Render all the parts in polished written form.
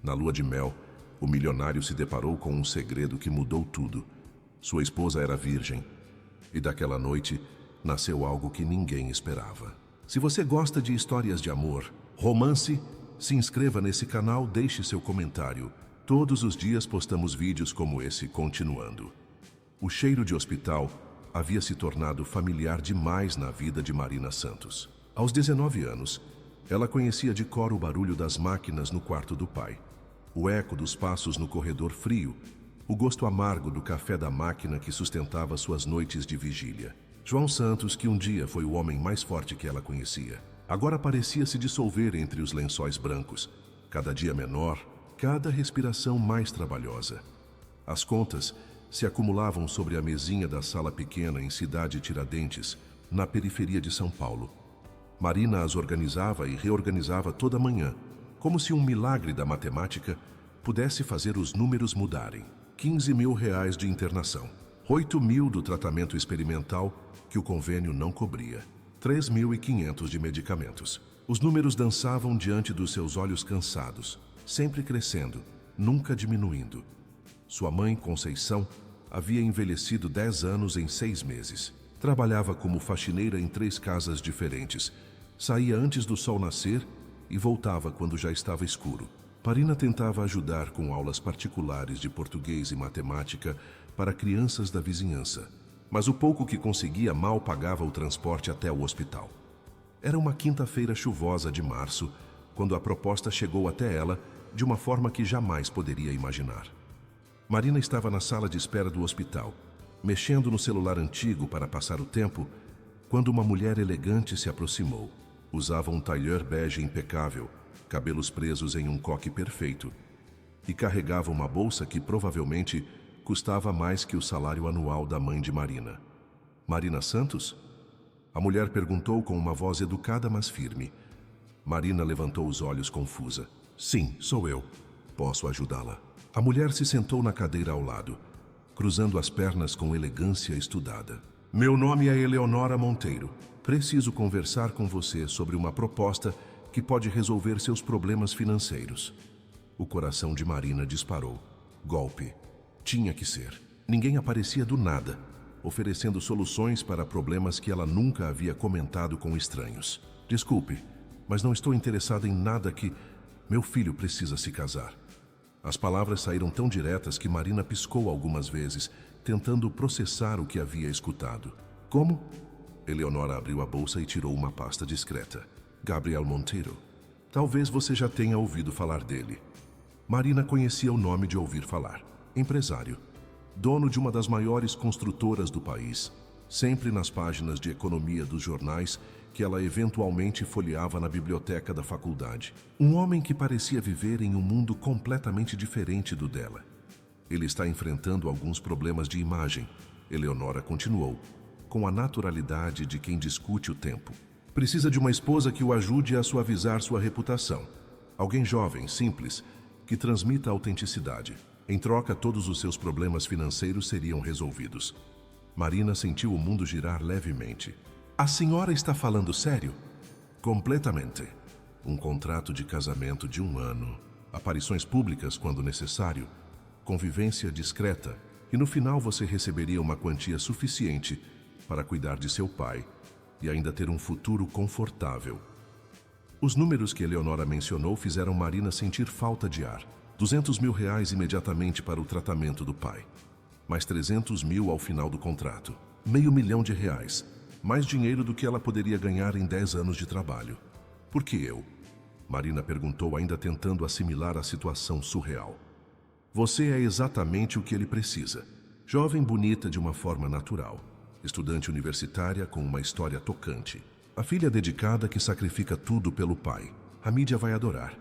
Na lua de mel, o milionário se deparou com um segredo que mudou tudo. Sua esposa era virgem, e daquela noite nasceu algo que ninguém esperava. Se você gosta de histórias de amor, romance, se inscreva nesse canal, deixe seu comentário. Todos os dias postamos vídeos como esse continuando. O cheiro de hospital havia se tornado familiar demais na vida de Marina Santos. Aos 19 anos, ela conhecia de cor o barulho das máquinas no quarto do pai, o eco dos passos no corredor frio, o gosto amargo do café da máquina que sustentava suas noites de vigília. João Santos, que um dia foi o homem mais forte que ela conhecia, agora parecia se dissolver entre os lençóis brancos, cada dia menor, cada respiração mais trabalhosa. As contas se acumulavam sobre a mesinha da sala pequena em Cidade Tiradentes, na periferia de São Paulo. Marina as organizava e reorganizava toda manhã, como se um milagre da matemática pudesse fazer os números mudarem. 15 mil reais de internação, 8 mil do tratamento experimental que o convênio não cobria, 3.500 de medicamentos. Os números dançavam diante dos seus olhos cansados, sempre crescendo, nunca diminuindo. Sua mãe, Conceição, havia envelhecido 10 anos em 6 meses. Trabalhava como faxineira em 3 casas diferentes. Saía antes do sol nascer e voltava quando já estava escuro. Marina tentava ajudar com aulas particulares de português e matemática para crianças da vizinhança, mas o pouco que conseguia mal pagava o transporte até o hospital. Era uma quinta-feira chuvosa de março, quando a proposta chegou até ela de uma forma que jamais poderia imaginar. Marina estava na sala de espera do hospital, mexendo no celular antigo para passar o tempo, quando uma mulher elegante se aproximou. Usava um tailleur bege impecável, cabelos presos em um coque perfeito, e carregava uma bolsa que provavelmente custava mais que o salário anual da mãe de Marina. Marina Santos? A mulher perguntou com uma voz educada, mas firme. Marina levantou os olhos confusa. Sim, sou eu. Posso ajudá-la? A mulher se sentou na cadeira ao lado, cruzando as pernas com elegância estudada. Meu nome é Eleonora Monteiro. Preciso conversar com você sobre uma proposta que pode resolver seus problemas financeiros. O coração de Marina disparou. Golpe. Tinha que ser. Ninguém aparecia do nada, oferecendo soluções para problemas que ela nunca havia comentado com estranhos. Desculpe, mas não estou interessada em nada que... Meu filho precisa se casar. As palavras saíram tão diretas que Marina piscou algumas vezes, tentando processar o que havia escutado. Como? Eleonora abriu a bolsa e tirou uma pasta discreta. Gabriel Monteiro. Talvez você já tenha ouvido falar dele. Marina conhecia o nome de ouvir falar. Empresário. Dono de uma das maiores construtoras do país. Sempre nas páginas de economia dos jornais que ela eventualmente folheava na biblioteca da faculdade. Um homem que parecia viver em um mundo completamente diferente do dela. Ele está enfrentando alguns problemas de imagem, Eleonora continuou, com a naturalidade de quem discute o tempo. Precisa de uma esposa que o ajude a suavizar sua reputação. Alguém jovem, simples, que transmita autenticidade. Em troca, todos os seus problemas financeiros seriam resolvidos. Marina sentiu o mundo girar levemente. A senhora está falando sério? Completamente. Um contrato de casamento de 1 ano, aparições públicas quando necessário, convivência discreta, e no final você receberia uma quantia suficiente para cuidar de seu pai e ainda ter um futuro confortável. Os números que Eleonora mencionou fizeram Marina sentir falta de ar. 200 mil reais imediatamente para o tratamento do pai. Mais 300 mil ao final do contrato. R$500 mil, mais dinheiro do que ela poderia ganhar em 10 anos de trabalho. Por que eu? Marina perguntou, ainda tentando assimilar a situação surreal. Você é exatamente o que ele precisa. Jovem bonita de uma forma natural. Estudante universitária com uma história tocante. A filha dedicada que sacrifica tudo pelo pai. A mídia vai adorar.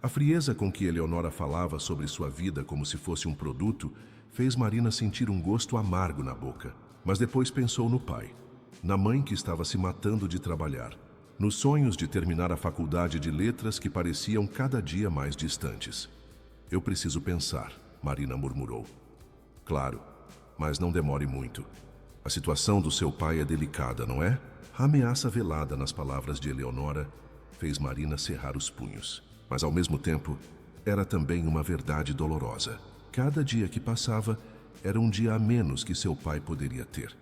A frieza com que Eleonora falava sobre sua vida como se fosse um produto fez Marina sentir um gosto amargo na boca. Mas depois pensou no pai, na mãe que estava se matando de trabalhar, nos sonhos de terminar a faculdade de letras que pareciam cada dia mais distantes. Eu preciso pensar, Marina murmurou. Claro, mas não demore muito. A situação do seu pai é delicada, não é? A ameaça velada nas palavras de Eleonora fez Marina cerrar os punhos. Mas ao mesmo tempo, era também uma verdade dolorosa. Cada dia que passava era um dia a menos que seu pai poderia ter.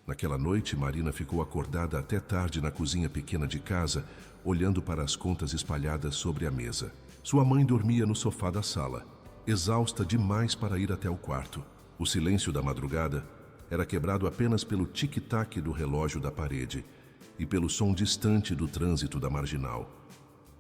Naquela noite, Marina ficou acordada até tarde na cozinha pequena de casa, olhando para as contas espalhadas sobre a mesa. Sua mãe dormia no sofá da sala, exausta demais para ir até o quarto. O silêncio da madrugada era quebrado apenas pelo tic-tac do relógio da parede e pelo som distante do trânsito da marginal.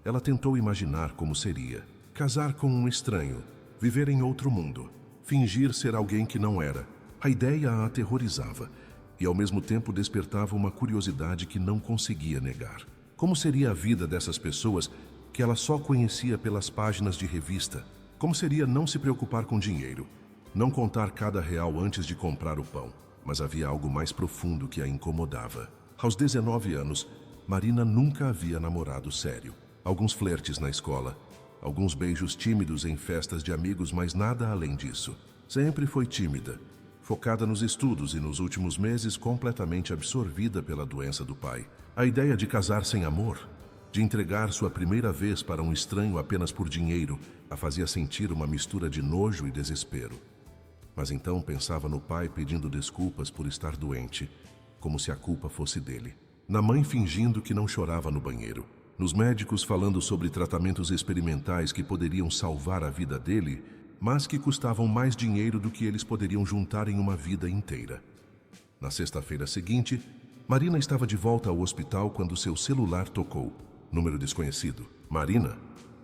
Ela tentou imaginar como seria casar com um estranho, viver em outro mundo, fingir ser alguém que não era. A ideia a aterrorizava e ao mesmo tempo despertava uma curiosidade que não conseguia negar. Como seria a vida dessas pessoas que ela só conhecia pelas páginas de revista? Como seria não se preocupar com dinheiro, não contar cada real antes de comprar o pão? Mas havia algo mais profundo que a incomodava. Aos 19 anos, Marina nunca havia namorado sério. Alguns flertes na escola, alguns beijos tímidos em festas de amigos, mas nada além disso. Sempre foi tímida, focada nos estudos e nos últimos meses completamente absorvida pela doença do pai. A ideia de casar sem amor, de entregar sua primeira vez para um estranho apenas por dinheiro, a fazia sentir uma mistura de nojo e desespero. Mas então pensava no pai pedindo desculpas por estar doente, como se a culpa fosse dele. Na mãe fingindo que não chorava no banheiro. Nos médicos falando sobre tratamentos experimentais que poderiam salvar a vida dele, mas que custavam mais dinheiro do que eles poderiam juntar em uma vida inteira. Na sexta-feira seguinte, Marina estava de volta ao hospital quando seu celular tocou. Número desconhecido. Marina?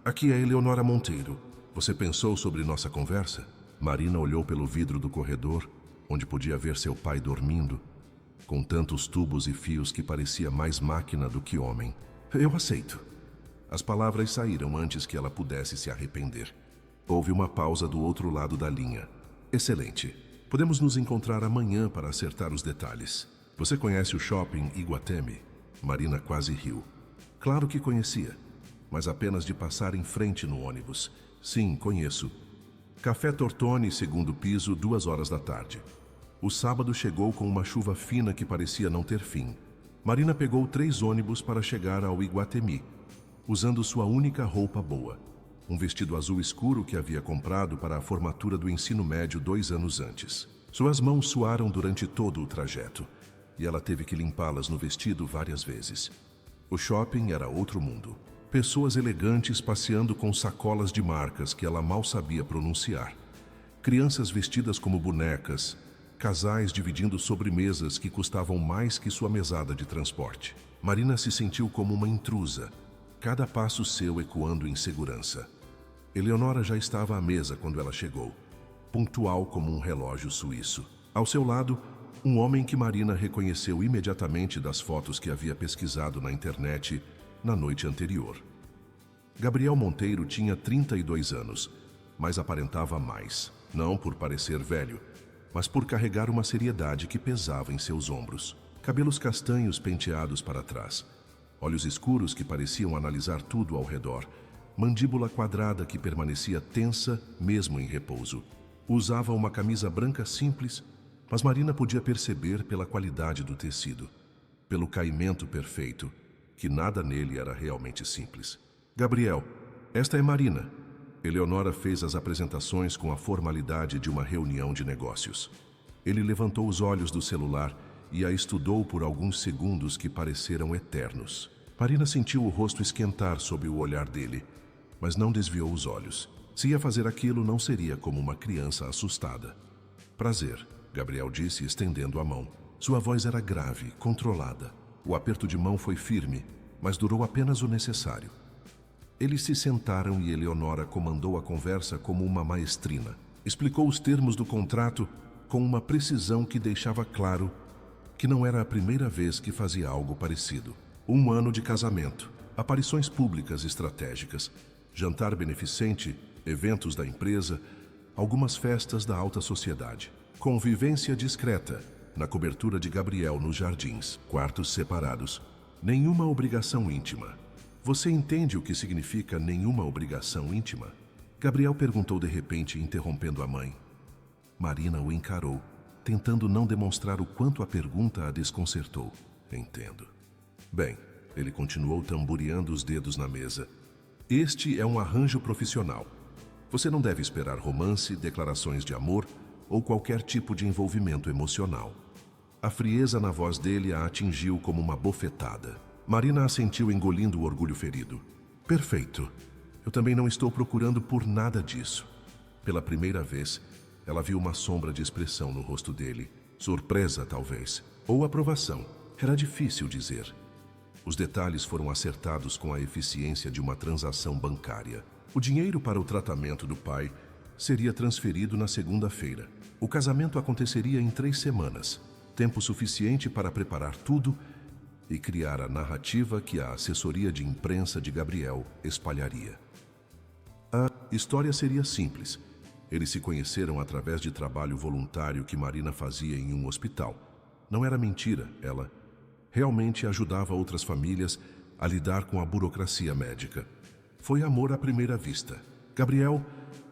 Aqui é Eleonora Monteiro. Você pensou sobre nossa conversa? Marina olhou pelo vidro do corredor, onde podia ver seu pai dormindo, com tantos tubos e fios que parecia mais máquina do que homem. Eu aceito. As palavras saíram antes que ela pudesse se arrepender. Houve uma pausa do outro lado da linha. Excelente. Podemos nos encontrar amanhã para acertar os detalhes. Você conhece o shopping Iguatemi? Marina quase riu. Claro que conhecia, mas apenas de passar em frente no ônibus. Sim, conheço. Café Tortoni, segundo piso, 2 horas da tarde. O sábado chegou com uma chuva fina que parecia não ter fim. Marina pegou 3 ônibus para chegar ao Iguatemi, usando sua única roupa boa. Um vestido azul escuro que havia comprado para a formatura do ensino médio 2 anos antes. Suas mãos suaram durante todo o trajeto, e ela teve que limpá-las no vestido várias vezes. O shopping era outro mundo. Pessoas elegantes passeando com sacolas de marcas que ela mal sabia pronunciar. Crianças vestidas como bonecas, casais dividindo sobremesas que custavam mais que sua mesada de transporte. Marina se sentiu como uma intrusa, cada passo seu ecoando insegurança. Eleonora já estava à mesa quando ela chegou, pontual como um relógio suíço. Ao seu lado, um homem que Marina reconheceu imediatamente das fotos que havia pesquisado na internet na noite anterior. Gabriel Monteiro tinha 32 anos, mas aparentava mais, não por parecer velho, mas por carregar uma seriedade que pesava em seus ombros. Cabelos castanhos penteados para trás, olhos escuros que pareciam analisar tudo ao redor, mandíbula quadrada que permanecia tensa mesmo em repouso. Usava uma camisa branca simples, mas Marina podia perceber pela qualidade do tecido, pelo caimento perfeito, que nada nele era realmente simples. Gabriel, esta é Marina. Eleonora fez as apresentações com a formalidade de uma reunião de negócios. Ele levantou os olhos do celular e a estudou por alguns segundos que pareceram eternos. Marina sentiu o rosto esquentar sob o olhar dele, mas não desviou os olhos. Se ia fazer aquilo, não seria como uma criança assustada. Prazer, Gabriel disse, estendendo a mão. Sua voz era grave, controlada. O aperto de mão foi firme, mas durou apenas o necessário. Eles se sentaram e Eleonora comandou a conversa como uma maestrina. Explicou os termos do contrato com uma precisão que deixava claro que não era a primeira vez que fazia algo parecido. 1 ano de casamento, aparições públicas estratégicas, jantar beneficente, eventos da empresa, algumas festas da alta sociedade. Convivência discreta, na cobertura de Gabriel nos jardins, quartos separados. Nenhuma obrigação íntima. Você entende o que significa nenhuma obrigação íntima? Gabriel perguntou de repente, interrompendo a mãe. Marina o encarou, tentando não demonstrar o quanto a pergunta a desconcertou. Entendo. Bem, ele continuou tamboreando os dedos na mesa. Este é um arranjo profissional. Você não deve esperar romance, declarações de amor ou qualquer tipo de envolvimento emocional. A frieza na voz dele a atingiu como uma bofetada. Marina assentiu, engolindo o orgulho ferido. Perfeito. Eu também não estou procurando por nada disso. Pela primeira vez, ela viu uma sombra de expressão no rosto dele. Surpresa, talvez. Ou aprovação. Era difícil dizer. Os detalhes foram acertados com a eficiência de uma transação bancária. O dinheiro para o tratamento do pai seria transferido na segunda-feira. O casamento aconteceria em 3 semanas. Tempo suficiente para preparar tudo e criar a narrativa que a assessoria de imprensa de Gabriel espalharia. A história seria simples. Eles se conheceram através de trabalho voluntário que Marina fazia em um hospital. Não era mentira, ela realmente ajudava outras famílias a lidar com a burocracia médica. Foi amor à primeira vista. Gabriel,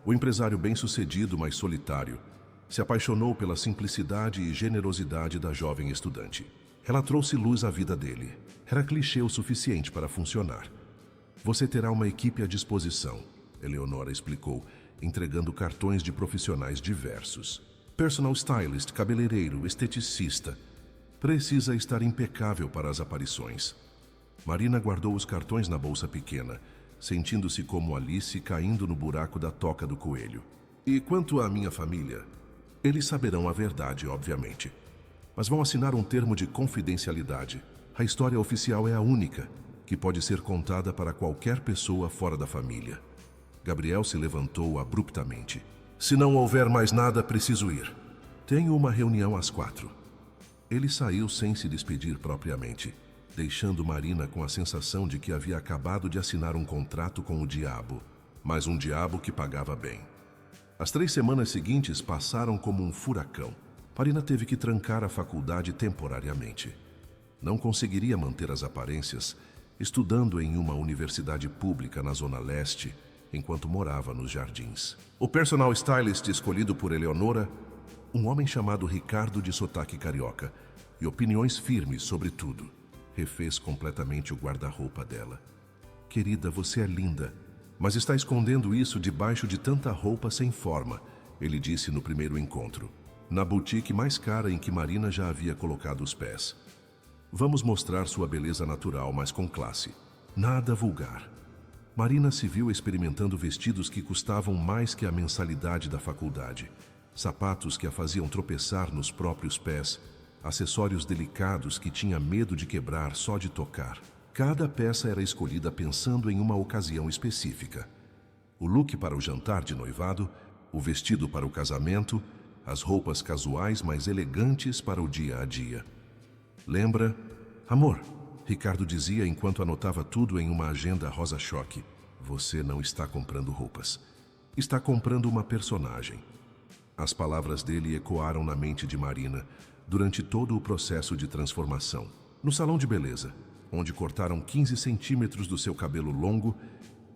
o empresário bem-sucedido, mas solitário, se apaixonou pela simplicidade e generosidade da jovem estudante. Ela trouxe luz à vida dele. Era clichê o suficiente para funcionar. Você terá uma equipe à disposição, Eleonora explicou, entregando cartões de profissionais diversos. Personal stylist, cabeleireiro, esteticista. Precisa estar impecável para as aparições. Marina guardou os cartões na bolsa pequena, sentindo-se como Alice caindo no buraco da toca do coelho. E quanto à minha família? Eles saberão a verdade, obviamente. Mas vão assinar um termo de confidencialidade. A história oficial é a única que pode ser contada para qualquer pessoa fora da família. Gabriel se levantou abruptamente. Se não houver mais nada, preciso ir. Tenho uma reunião às 4. Ele saiu sem se despedir propriamente, deixando Marina com a sensação de que havia acabado de assinar um contrato com o diabo, mas um diabo que pagava bem. As 3 semanas seguintes passaram como um furacão. Marina teve que trancar a faculdade temporariamente. Não conseguiria manter as aparências, estudando em uma universidade pública na Zona Leste, enquanto morava nos Jardins. O personal stylist escolhido por Eleonora, um homem chamado Ricardo, de sotaque carioca e opiniões firmes sobre tudo, refez completamente o guarda-roupa dela. Querida, você é linda, mas está escondendo isso debaixo de tanta roupa sem forma, ele disse no primeiro encontro, na boutique mais cara em que Marina já havia colocado os pés. Vamos mostrar sua beleza natural, mas com classe. Nada vulgar. Marina se viu experimentando vestidos que custavam mais que a mensalidade da faculdade. Sapatos que a faziam tropeçar nos próprios pés. Acessórios delicados que tinha medo de quebrar só de tocar. Cada peça era escolhida pensando em uma ocasião específica. O look para o jantar de noivado, o vestido para o casamento, as roupas casuais mais elegantes para o dia a dia. Lembra? Amor, Ricardo dizia enquanto anotava tudo em uma agenda rosa-choque. Você não está comprando roupas. Está comprando uma personagem. As palavras dele ecoaram na mente de Marina durante todo o processo de transformação. No salão de beleza, onde cortaram 15 centímetros do seu cabelo longo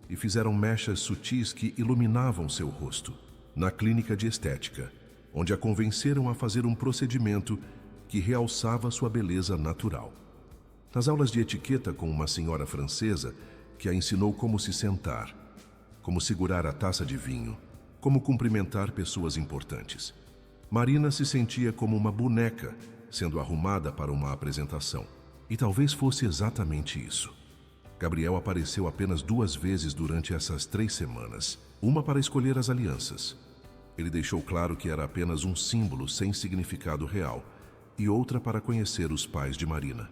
e fizeram mechas sutis que iluminavam seu rosto. Na clínica de estética, onde a convenceram a fazer um procedimento que realçava sua beleza natural. Nas aulas de etiqueta com uma senhora francesa que a ensinou como se sentar, como segurar a taça de vinho, como cumprimentar pessoas importantes. Marina se sentia como uma boneca sendo arrumada para uma apresentação. E talvez fosse exatamente isso. Gabriel apareceu apenas 2 vezes durante essas 3 semanas. Uma para escolher as alianças. Ele deixou claro que era apenas um símbolo sem significado real. E outra para conhecer os pais de Marina.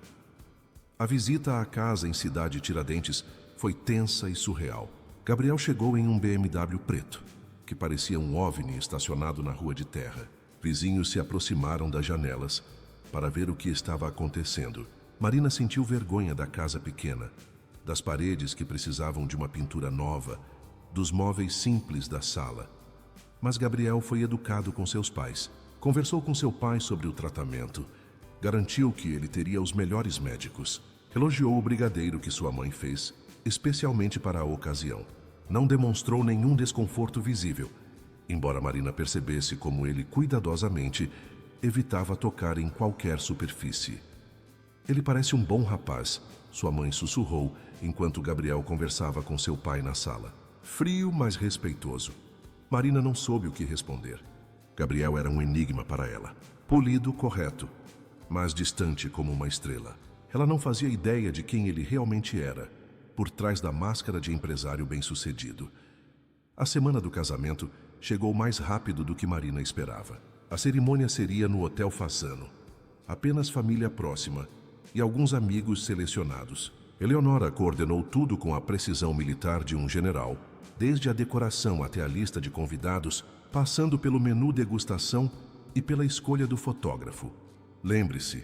A visita à casa em Cidade Tiradentes foi tensa e surreal. Gabriel chegou em um BMW preto, que parecia um OVNI estacionado na rua de terra. Vizinhos se aproximaram das janelas para ver o que estava acontecendo. Marina sentiu vergonha da casa pequena, das paredes que precisavam de uma pintura nova, dos móveis simples da sala. Mas Gabriel foi educado com seus pais. Conversou com seu pai sobre o tratamento. Garantiu que ele teria os melhores médicos. Elogiou o brigadeiro que sua mãe fez, especialmente para a ocasião. Não demonstrou nenhum desconforto visível, embora Marina percebesse como ele cuidadosamente evitava tocar em qualquer superfície. Ele parece um bom rapaz, sua mãe sussurrou enquanto Gabriel conversava com seu pai na sala. Frio, mas respeitoso. Marina não soube o que responder. Gabriel era um enigma para ela. Polido, correto, mas distante como uma estrela. Ela não fazia ideia de quem ele realmente era, por trás da máscara de empresário bem-sucedido. A semana do casamento chegou mais rápido do que Marina esperava. A cerimônia seria no Hotel Fasano. Apenas família próxima e alguns amigos selecionados. Eleonora coordenou tudo com a precisão militar de um general, desde a decoração até a lista de convidados, passando pelo menu degustação e pela escolha do fotógrafo. Lembre-se,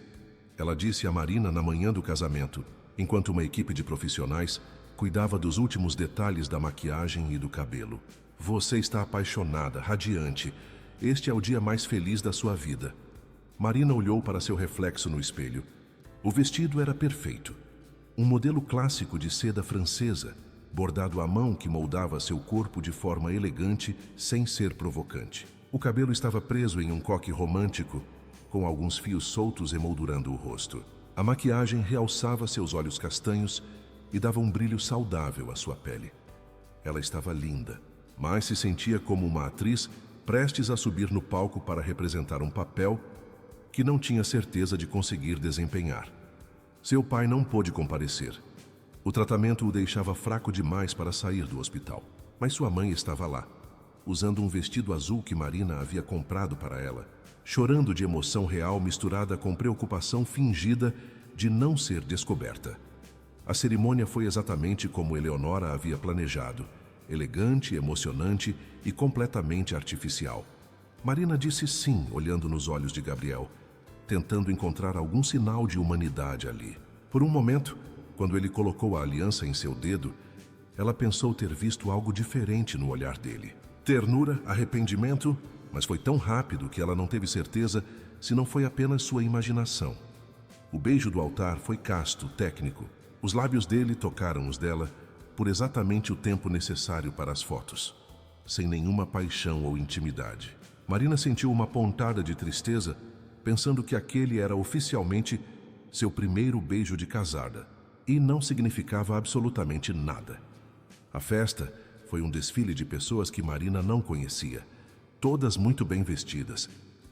ela disse a Marina na manhã do casamento, enquanto uma equipe de profissionais cuidava dos últimos detalhes da maquiagem e do cabelo. Você está apaixonada, radiante. Este é o dia mais feliz da sua vida. Marina olhou para seu reflexo no espelho. O vestido era perfeito. Um modelo clássico de seda francesa, bordado à mão que moldava seu corpo de forma elegante sem ser provocante. O cabelo estava preso em um coque romântico, com alguns fios soltos emoldurando o rosto. A maquiagem realçava seus olhos castanhos e dava um brilho saudável à sua pele. Ela estava linda, mas se sentia como uma atriz prestes a subir no palco para representar um papel que não tinha certeza de conseguir desempenhar. Seu pai não pôde comparecer. O tratamento o deixava fraco demais para sair do hospital. Mas sua mãe estava lá, usando um vestido azul que Marina havia comprado para ela, chorando de emoção real misturada com preocupação fingida de não ser descoberta. A cerimônia foi exatamente como Eleonora havia planejado, elegante, emocionante e completamente artificial. Marina disse sim, olhando nos olhos de Gabriel, tentando encontrar algum sinal de humanidade ali. Por um momento, quando ele colocou a aliança em seu dedo, ela pensou ter visto algo diferente no olhar dele. Ternura, arrependimento, mas foi tão rápido que ela não teve certeza se não foi apenas sua imaginação. O beijo do altar foi casto, técnico. Os lábios dele tocaram os dela por exatamente o tempo necessário para as fotos, sem nenhuma paixão ou intimidade. Marina sentiu uma pontada de tristeza, pensando que aquele era oficialmente seu primeiro beijo de casada, e não significava absolutamente nada. A festa foi um desfile de pessoas que Marina não conhecia, todas muito bem vestidas,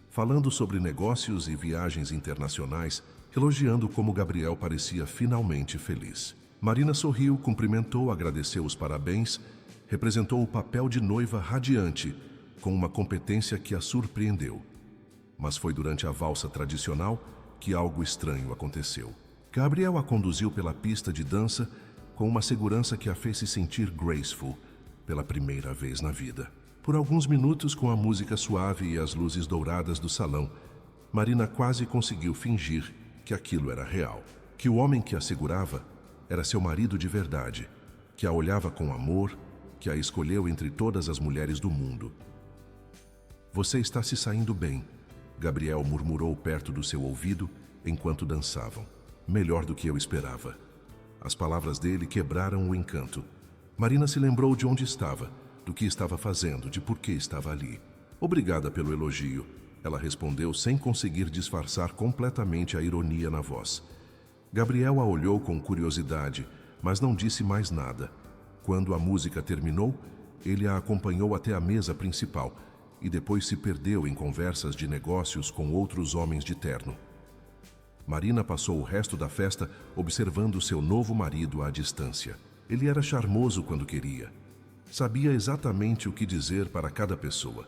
falando sobre negócios e viagens internacionais, elogiando como Gabriel parecia finalmente feliz. Marina sorriu, cumprimentou, agradeceu os parabéns, representou o papel de noiva radiante, com uma competência que a surpreendeu. Mas foi durante a valsa tradicional que algo estranho aconteceu. Gabriel a conduziu pela pista de dança com uma segurança que a fez se sentir graceful pela primeira vez na vida. Por alguns minutos, com a música suave e as luzes douradas do salão, Marina quase conseguiu fingir que aquilo era real, que o homem que a segurava era seu marido de verdade, que a olhava com amor, que a escolheu entre todas as mulheres do mundo. Você está se saindo bem, Gabriel murmurou perto do seu ouvido enquanto dançavam. Melhor do que eu esperava. As palavras dele quebraram o encanto. Marina se lembrou de onde estava, do que estava fazendo, de por que estava ali. Obrigada pelo elogio, ela respondeu sem conseguir disfarçar completamente a ironia na voz. Gabriel a olhou com curiosidade, mas não disse mais nada. Quando a música terminou, ele a acompanhou até a mesa principal e depois se perdeu em conversas de negócios com outros homens de terno. Marina passou o resto da festa observando seu novo marido à distância. Ele era charmoso quando queria. Sabia exatamente o que dizer para cada pessoa.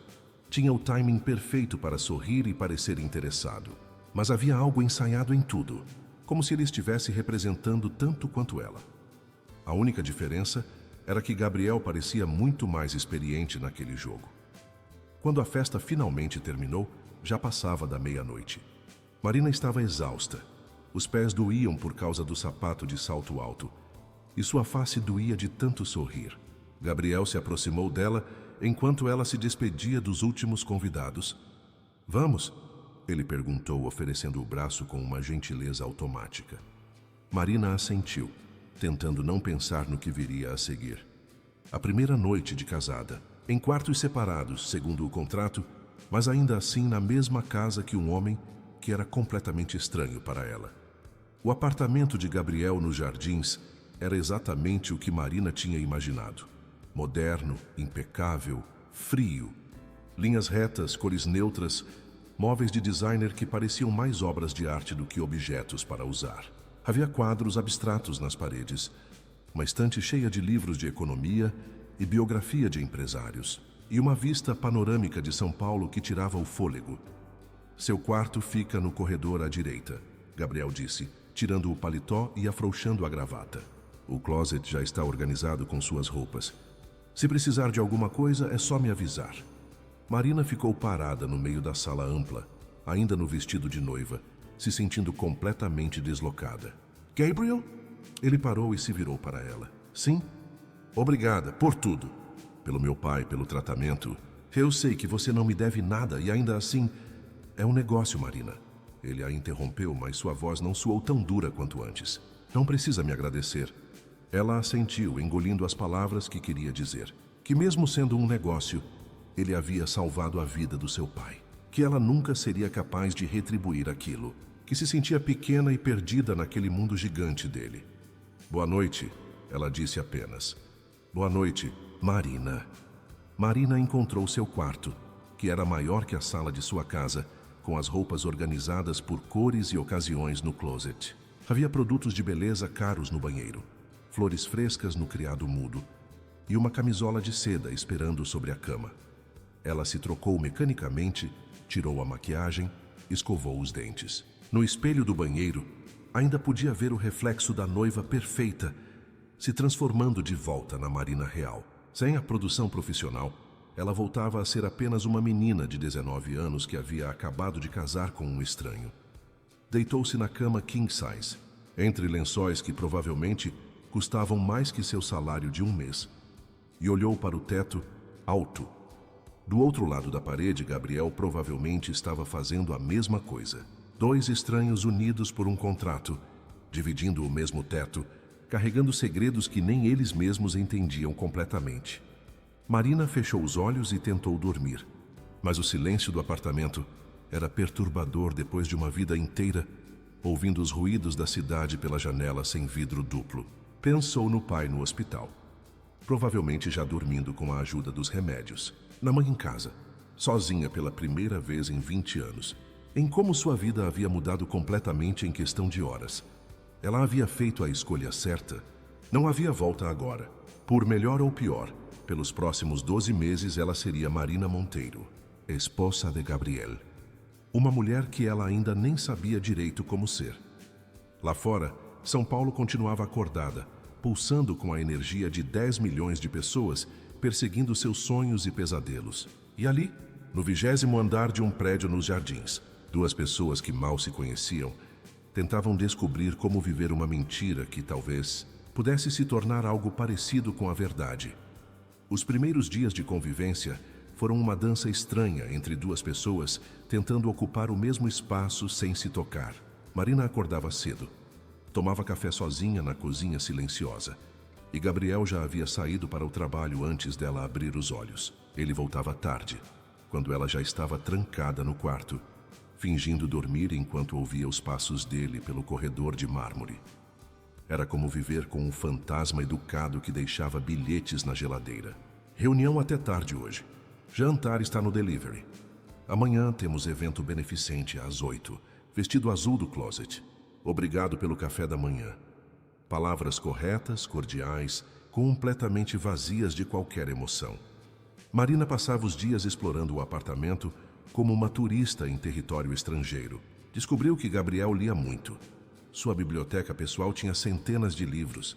Tinha o timing perfeito para sorrir e parecer interessado. Mas havia algo ensaiado em tudo, como se ele estivesse representando tanto quanto ela. A única diferença era que Gabriel parecia muito mais experiente naquele jogo. Quando a festa finalmente terminou, já passava da meia-noite. Marina estava exausta. Os pés doíam por causa do sapato de salto alto, e sua face doía de tanto sorrir. Gabriel se aproximou dela enquanto ela se despedia dos últimos convidados. Vamos? Ele perguntou, oferecendo o braço com uma gentileza automática. Marina assentiu, tentando não pensar no que viria a seguir. A primeira noite de casada, em quartos separados, segundo o contrato, mas ainda assim na mesma casa que um homem que era completamente estranho para ela. O apartamento de Gabriel nos Jardins era exatamente o que Marina tinha imaginado. Moderno, impecável, frio. Linhas retas, cores neutras, móveis de designer que pareciam mais obras de arte do que objetos para usar. Havia quadros abstratos nas paredes, uma estante cheia de livros de economia e biografia de empresários, e uma vista panorâmica de São Paulo que tirava o fôlego. Seu quarto fica no corredor à direita, Gabriel disse, tirando o paletó e afrouxando a gravata. O closet já está organizado com suas roupas. Se precisar de alguma coisa, é só me avisar. Marina ficou parada no meio da sala ampla, ainda no vestido de noiva, se sentindo completamente deslocada. Gabriel? Ele parou e se virou para ela. Sim? Obrigada por tudo. Pelo meu pai, pelo tratamento. Eu sei que você não me deve nada e ainda assim... É um negócio, Marina. Ele a interrompeu, mas sua voz não soou tão dura quanto antes. Não precisa me agradecer. Ela assentiu, engolindo as palavras que queria dizer. Que mesmo sendo um negócio, ele havia salvado a vida do seu pai. Que ela nunca seria capaz de retribuir aquilo. Que se sentia pequena e perdida naquele mundo gigante dele. Boa noite, ela disse apenas. Boa noite, Marina. Marina encontrou seu quarto, que era maior que a sala de sua casa, com as roupas organizadas por cores e ocasiões no closet. Havia produtos de beleza caros no banheiro, flores frescas no criado mudo e uma camisola de seda esperando sobre a cama. Ela se trocou mecanicamente, tirou a maquiagem, escovou os dentes. No espelho do banheiro, ainda podia ver o reflexo da noiva perfeita, se transformando de volta na Marina real. Sem a produção profissional, ela voltava a ser apenas uma menina de 19 anos que havia acabado de casar com um estranho. Deitou-se na cama king size, entre lençóis que provavelmente custavam mais que seu salário de um mês, e olhou para o teto, alto. Do outro lado da parede, Gabriel provavelmente estava fazendo a mesma coisa. Dois estranhos unidos por um contrato, dividindo o mesmo teto, carregando segredos que nem eles mesmos entendiam completamente. Marina fechou os olhos e tentou dormir, mas o silêncio do apartamento era perturbador depois de uma vida inteira ouvindo os ruídos da cidade pela janela sem vidro duplo. Pensou no pai no hospital, provavelmente já dormindo com a ajuda dos remédios, na mãe em casa, sozinha pela primeira vez em 20 anos, em como sua vida havia mudado completamente em questão de horas. Ela havia feito a escolha certa, não havia volta agora, por melhor ou pior. Pelos próximos 12 meses, ela seria Marina Monteiro, esposa de Gabriel. Uma mulher que ela ainda nem sabia direito como ser. Lá fora, São Paulo continuava acordada, pulsando com a energia de 10 milhões de pessoas, perseguindo seus sonhos e pesadelos. E ali, no 20º andar de um prédio nos Jardins, duas pessoas que mal se conheciam, tentavam descobrir como viver uma mentira que talvez pudesse se tornar algo parecido com a verdade. Os primeiros dias de convivência foram uma dança estranha entre duas pessoas tentando ocupar o mesmo espaço sem se tocar. Marina acordava cedo, tomava café sozinha na cozinha silenciosa, e Gabriel já havia saído para o trabalho antes dela abrir os olhos. Ele voltava tarde, quando ela já estava trancada no quarto, fingindo dormir enquanto ouvia os passos dele pelo corredor de mármore. Era como viver com um fantasma educado que deixava bilhetes na geladeira. Reunião até tarde hoje. Jantar está no delivery. Amanhã temos evento beneficente às 8. Vestido azul do closet. Obrigado pelo café da manhã. Palavras corretas, cordiais, completamente vazias de qualquer emoção. Marina passava os dias explorando o apartamento como uma turista em território estrangeiro. Descobriu que Gabriel lia muito. Sua biblioteca pessoal tinha centenas de livros,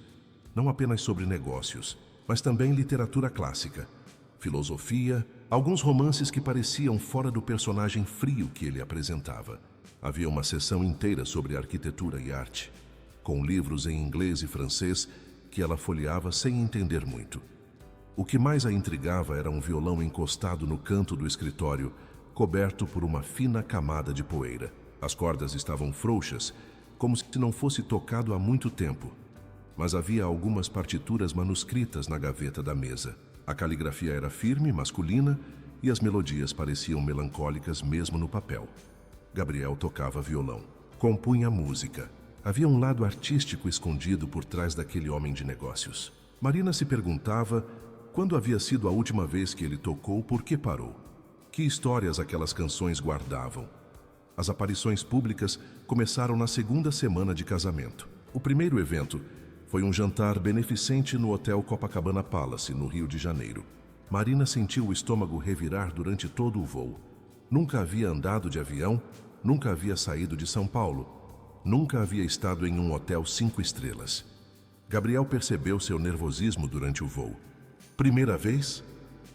não apenas sobre negócios, mas também literatura clássica, filosofia, alguns romances que pareciam fora do personagem frio que ele apresentava. Havia uma seção inteira sobre arquitetura e arte, com livros em inglês e francês que ela folheava sem entender muito. O que mais a intrigava era um violão encostado no canto do escritório, coberto por uma fina camada de poeira. As cordas estavam frouxas, como se não fosse tocado há muito tempo, mas havia algumas partituras manuscritas na gaveta da mesa. A caligrafia era firme, masculina, e as melodias pareciam melancólicas mesmo no papel. Gabriel tocava violão, compunha música. Havia um lado artístico escondido por trás daquele homem de negócios. Marina se perguntava Quando havia sido a última vez que ele tocou, por que parou? Que histórias aquelas canções guardavam? As aparições públicas começaram na segunda semana de casamento. O primeiro evento foi um jantar beneficente no Hotel Copacabana Palace, no Rio de Janeiro. Marina sentiu o estômago revirar durante todo o voo. Nunca havia andado de avião, nunca havia saído de São Paulo, nunca havia estado em um hotel 5 estrelas. Gabriel percebeu seu nervosismo durante o voo. Primeira vez?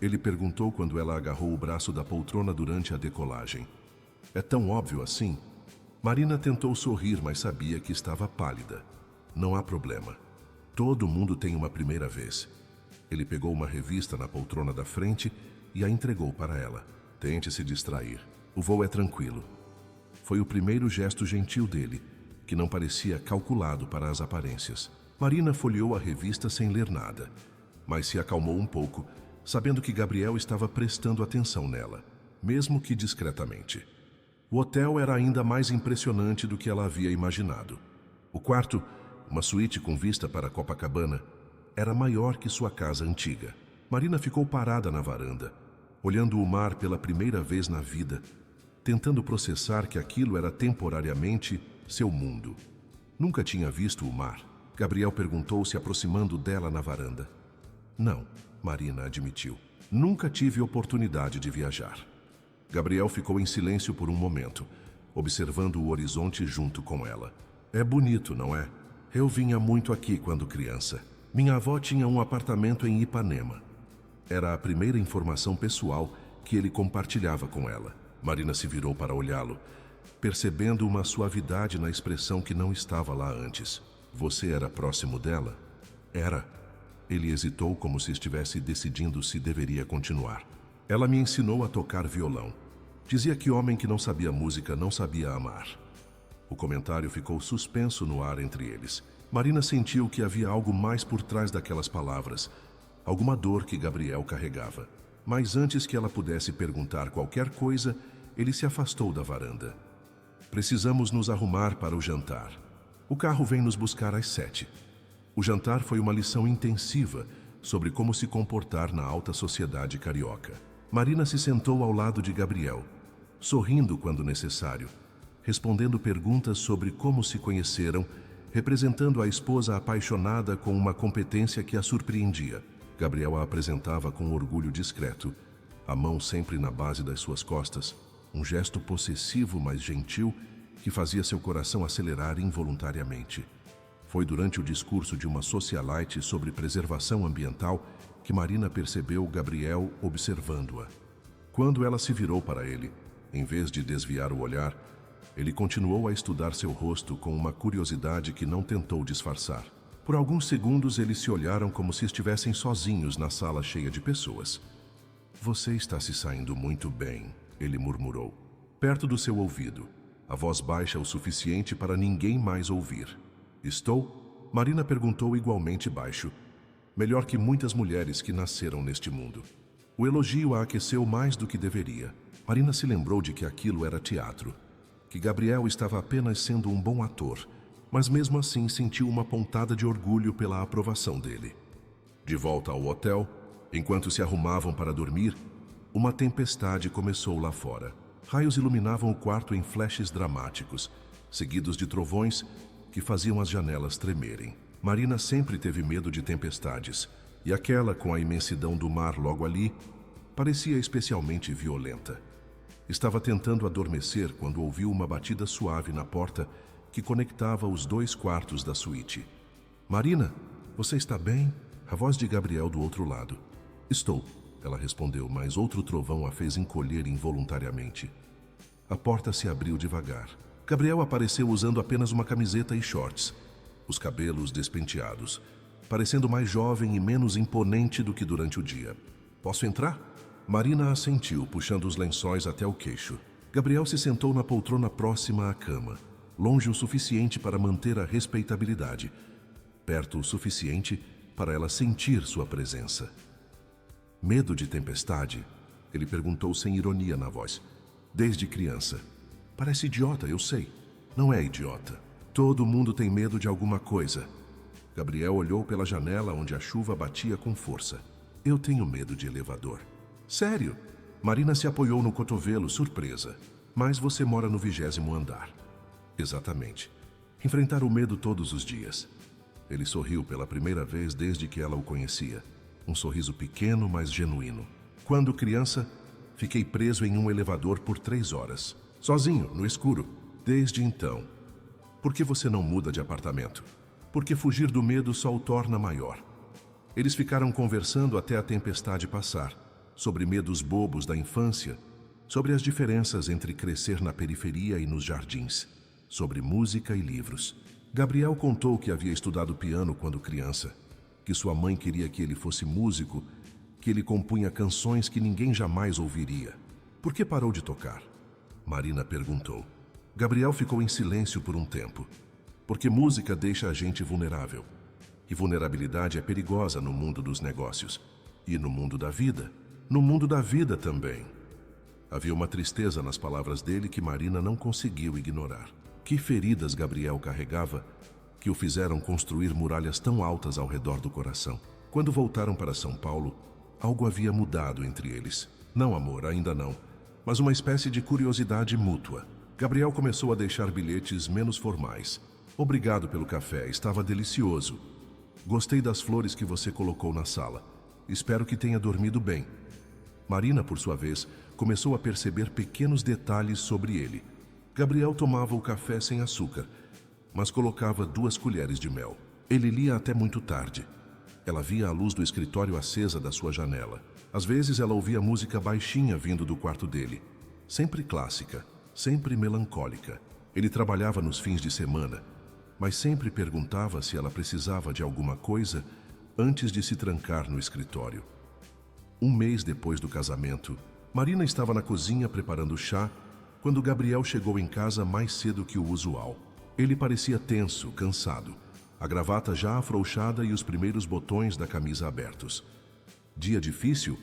Ele perguntou quando ela agarrou o braço da poltrona durante a decolagem. É tão óbvio assim? Marina tentou sorrir, mas sabia que estava pálida. Não há problema. Todo mundo tem uma primeira vez. Ele pegou uma revista na poltrona da frente e a entregou para ela. Tente se distrair. O voo é tranquilo. Foi o primeiro gesto gentil dele, que não parecia calculado para as aparências. Marina folheou a revista sem ler nada, mas se acalmou um pouco, sabendo que Gabriel estava prestando atenção nela, mesmo que discretamente. O hotel era ainda mais impressionante do que ela havia imaginado. O quarto, uma suíte com vista para Copacabana, era maior que sua casa antiga. Marina ficou parada na varanda, olhando o mar pela primeira vez na vida, tentando processar que aquilo era temporariamente seu mundo. Nunca tinha visto o mar. Gabriel perguntou, se aproximando dela na varanda. Não, Marina admitiu. Nunca tive oportunidade de viajar. Gabriel ficou em silêncio por um momento, observando o horizonte junto com ela. É bonito, não é? Eu vinha muito aqui quando criança. Minha avó tinha um apartamento em Ipanema. Era a primeira informação pessoal que ele compartilhava com ela. Marina se virou para olhá-lo, percebendo uma suavidade na expressão que não estava lá antes. Você era próximo dela? Era. Ele hesitou, como se estivesse decidindo se deveria continuar. Ela me ensinou a tocar violão. Dizia que homem que não sabia música não sabia amar. O comentário ficou suspenso no ar entre eles. Marina sentiu que havia algo mais por trás daquelas palavras, alguma dor que Gabriel carregava. Mas antes que ela pudesse perguntar qualquer coisa, ele se afastou da varanda. Precisamos nos arrumar para o jantar. O carro vem nos buscar às 7. O jantar foi uma lição intensiva sobre como se comportar na alta sociedade carioca. Marina se sentou ao lado de Gabriel, sorrindo quando necessário, respondendo perguntas sobre como se conheceram, representando a esposa apaixonada com uma competência que a surpreendia. Gabriel a apresentava com orgulho discreto, a mão sempre na base das suas costas, um gesto possessivo, mas gentil, que fazia seu coração acelerar involuntariamente. Foi durante o discurso de uma socialite sobre preservação ambiental que Marina percebeu Gabriel observando-a. Quando ela se virou para ele, em vez de desviar o olhar, ele continuou a estudar seu rosto com uma curiosidade que não tentou disfarçar. Por alguns segundos eles se olharam como se estivessem sozinhos na sala cheia de pessoas. Você está se saindo muito bem, ele murmurou, perto do seu ouvido, a voz baixa o suficiente para ninguém mais ouvir. Estou? Marina perguntou igualmente baixo. Melhor que muitas mulheres que nasceram neste mundo. O elogio a aqueceu mais do que deveria. Marina se lembrou de que aquilo era teatro, que Gabriel estava apenas sendo um bom ator, mas mesmo assim sentiu uma pontada de orgulho pela aprovação dele. De volta ao hotel, enquanto se arrumavam para dormir, uma tempestade começou lá fora. Raios iluminavam o quarto em flashes dramáticos, seguidos de trovões que faziam as janelas tremerem. Marina sempre teve medo de tempestades, e aquela, com a imensidão do mar logo ali, parecia especialmente violenta. Estava tentando adormecer quando ouviu uma batida suave na porta que conectava os 2 quartos da suíte. Marina, você está bem? A voz de Gabriel do outro lado. Estou, ela respondeu, mas outro trovão a fez encolher involuntariamente. A porta se abriu devagar. Gabriel apareceu usando apenas uma camiseta e shorts, os cabelos despenteados, parecendo mais jovem e menos imponente do que durante o dia. Posso entrar? Marina assentiu, puxando os lençóis até o queixo. Gabriel se sentou na poltrona próxima à cama, longe o suficiente para manter a respeitabilidade, perto o suficiente para ela sentir sua presença. Medo de tempestade? Ele perguntou sem ironia na voz. Desde criança. Parece idiota, eu sei. Não é idiota. Todo mundo tem medo de alguma coisa. Gabriel olhou pela janela onde a chuva batia com força. Eu tenho medo de elevador. Sério? Marina se apoiou no cotovelo, surpresa. Mas você mora no 20º andar. Exatamente. Enfrentar o medo todos os dias. Ele sorriu pela primeira vez desde que ela o conhecia. Um sorriso pequeno, mas genuíno. Quando criança, fiquei preso em um elevador por 3 horas. Sozinho, no escuro. Desde então. Por que você não muda de apartamento? Porque fugir do medo só o torna maior. Eles ficaram conversando até a tempestade passar, sobre medos bobos da infância, sobre as diferenças entre crescer na periferia e nos jardins, sobre música e livros. Gabriel contou que havia estudado piano quando criança, que sua mãe queria que ele fosse músico, que ele compunha canções que ninguém jamais ouviria. Por que parou de tocar? Marina perguntou. Gabriel ficou em silêncio por um tempo. Porque música deixa a gente vulnerável. E vulnerabilidade é perigosa no mundo dos negócios. E no mundo da vida. No mundo da vida também. Havia uma tristeza nas palavras dele que Marina não conseguiu ignorar. Que feridas Gabriel carregava que o fizeram construir muralhas tão altas ao redor do coração. Quando voltaram para São Paulo, algo havia mudado entre eles. Não amor, ainda não, mas uma espécie de curiosidade mútua. Gabriel começou a deixar bilhetes menos formais. Obrigado pelo café, estava delicioso. Gostei das flores que você colocou na sala. Espero que tenha dormido bem. Marina, por sua vez, começou a perceber pequenos detalhes sobre ele. Gabriel tomava o café sem açúcar, mas colocava 2 colheres de mel. Ele lia até muito tarde. Ela via a luz do escritório acesa da sua janela. Às vezes ela ouvia música baixinha vindo do quarto dele. Sempre clássica, sempre melancólica. Ele trabalhava nos fins de semana, mas sempre perguntava se ela precisava de alguma coisa antes de se trancar no escritório. Um mês depois do casamento, Marina estava na cozinha preparando chá quando Gabriel chegou em casa mais cedo que o usual. Ele parecia tenso, cansado, a gravata já afrouxada e os primeiros botões da camisa abertos. Dia difícil?